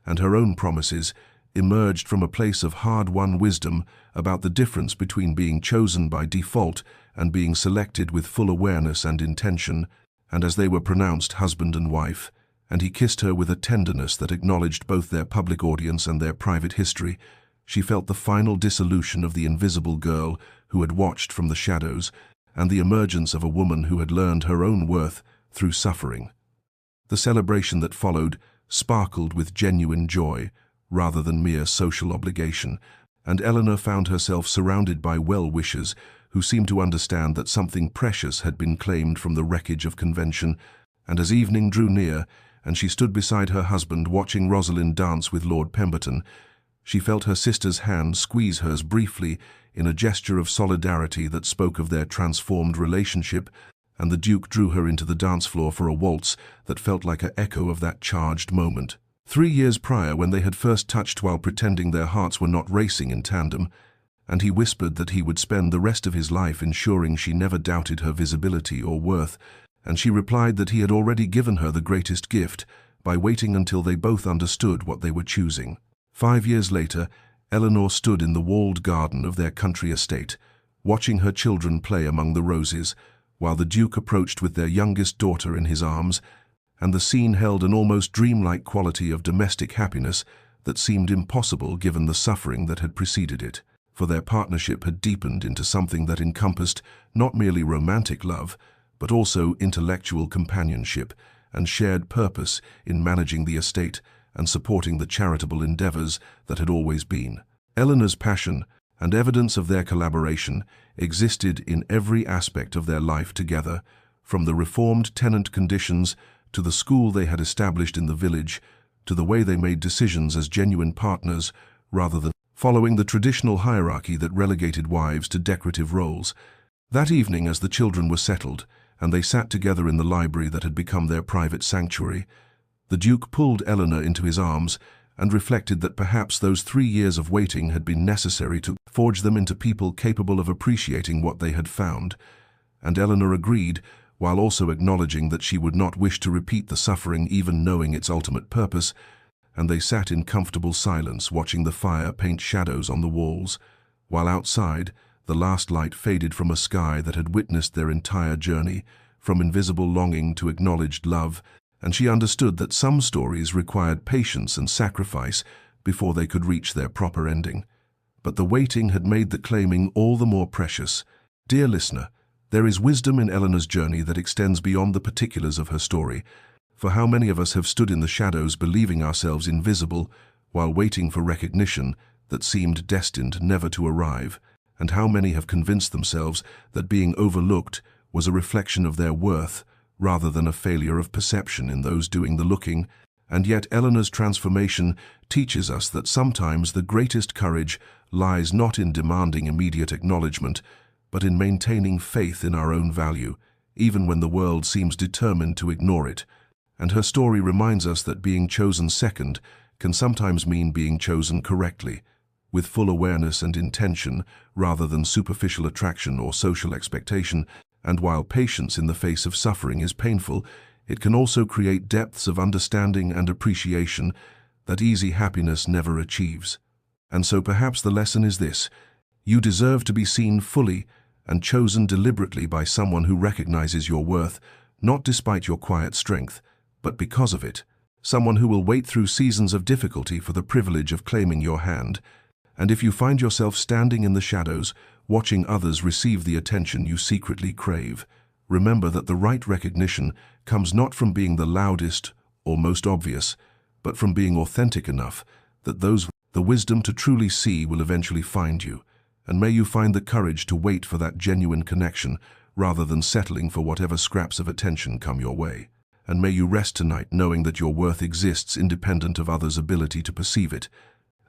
and her own promises emerged from a place of hard-won wisdom about the difference between being chosen by default and being selected with full awareness and intention. And as they were pronounced husband and wife, and he kissed her with a tenderness that acknowledged both their public audience and their private history, she felt the final dissolution of the invisible girl who had watched from the shadows, and the emergence of a woman who had learned her own worth through suffering. The celebration that followed sparkled with genuine joy, rather than mere social obligation, and Eleanor found herself surrounded by well-wishers who seemed to understand that something precious had been claimed from the wreckage of convention. And as evening drew near, and she stood beside her husband watching Rosalind dance with Lord Pemberton, she felt her sister's hand squeeze hers briefly in a gesture of solidarity that spoke of their transformed relationship, and the Duke drew her into the dance floor for a waltz that felt like an echo of that charged moment. 3 years prior, when they had first touched while pretending their hearts were not racing in tandem, and he whispered that he would spend the rest of his life ensuring she never doubted her visibility or worth, and she replied that he had already given her the greatest gift by waiting until they both understood what they were choosing. 5 years later, Eleanor stood in the walled garden of their country estate, watching her children play among the roses, while the Duke approached with their youngest daughter in his arms, and the scene held an almost dreamlike quality of domestic happiness that seemed impossible given the suffering that had preceded it. For their partnership had deepened into something that encompassed not merely romantic love, but also intellectual companionship and shared purpose in managing the estate and supporting the charitable endeavors that had always been. Eleanor's passion and evidence of their collaboration existed in every aspect of their life together, from the reformed tenant conditions to the school they had established in the village, to the way they made decisions as genuine partners rather than following the traditional hierarchy that relegated wives to decorative roles. That evening, as the children were settled, and they sat together in the library that had become their private sanctuary, the Duke pulled Eleanor into his arms and reflected that perhaps those 3 years of waiting had been necessary to forge them into people capable of appreciating what they had found. And Eleanor agreed, while also acknowledging that she would not wish to repeat the suffering even knowing its ultimate purpose, and they sat in comfortable silence watching the fire paint shadows on the walls, while outside the last light faded from a sky that had witnessed their entire journey, from invisible longing to acknowledged love, and she understood that some stories required patience and sacrifice before they could reach their proper ending. But the waiting had made the claiming all the more precious. Dear listener, there is wisdom in Eleanor's journey that extends beyond the particulars of her story. For how many of us have stood in the shadows believing ourselves invisible while waiting for recognition that seemed destined never to arrive, and how many have convinced themselves that being overlooked was a reflection of their worth rather than a failure of perception in those doing the looking. And yet Eleanor's transformation teaches us that sometimes the greatest courage lies not in demanding immediate acknowledgement, but in maintaining faith in our own value, even when the world seems determined to ignore it. And her story reminds us that being chosen second can sometimes mean being chosen correctly, with full awareness and intention rather than superficial attraction or social expectation. And while patience in the face of suffering is painful, it can also create depths of understanding and appreciation that easy happiness never achieves. And so perhaps the lesson is this: you deserve to be seen fully and chosen deliberately by someone who recognizes your worth, not despite your quiet strength, but because of it. Someone who will wait through seasons of difficulty for the privilege of claiming your hand. And if you find yourself standing in the shadows, watching others receive the attention you secretly crave, remember that the right recognition comes not from being the loudest or most obvious, but from being authentic enough that the wisdom to truly see will eventually find you. And may you find the courage to wait for that genuine connection rather than settling for whatever scraps of attention come your way. And may you rest tonight knowing that your worth exists independent of others' ability to perceive it.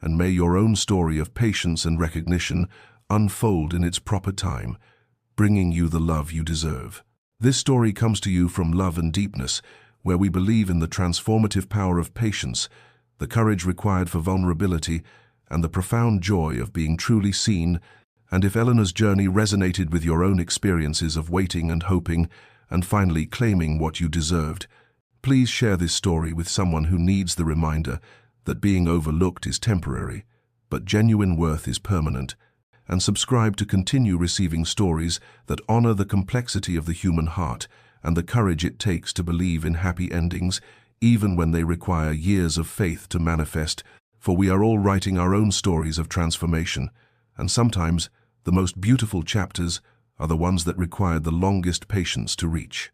And may your own story of patience and recognition unfold in its proper time, bringing you the love you deserve. This story comes to you from Love and Deepness, where we believe in the transformative power of patience, the courage required for vulnerability, and the profound joy of being truly seen And if Eleanor's journey resonated with your own experiences of waiting and hoping, and finally claiming what you deserved, please share this story with someone who needs the reminder that being overlooked is temporary, but genuine worth is permanent. And subscribe to continue receiving stories that honor the complexity of the human heart and the courage it takes to believe in happy endings, even when they require years of faith to manifest, for we are all writing our own stories of transformation, and sometimes the most beautiful chapters are the ones that require the longest patience to reach.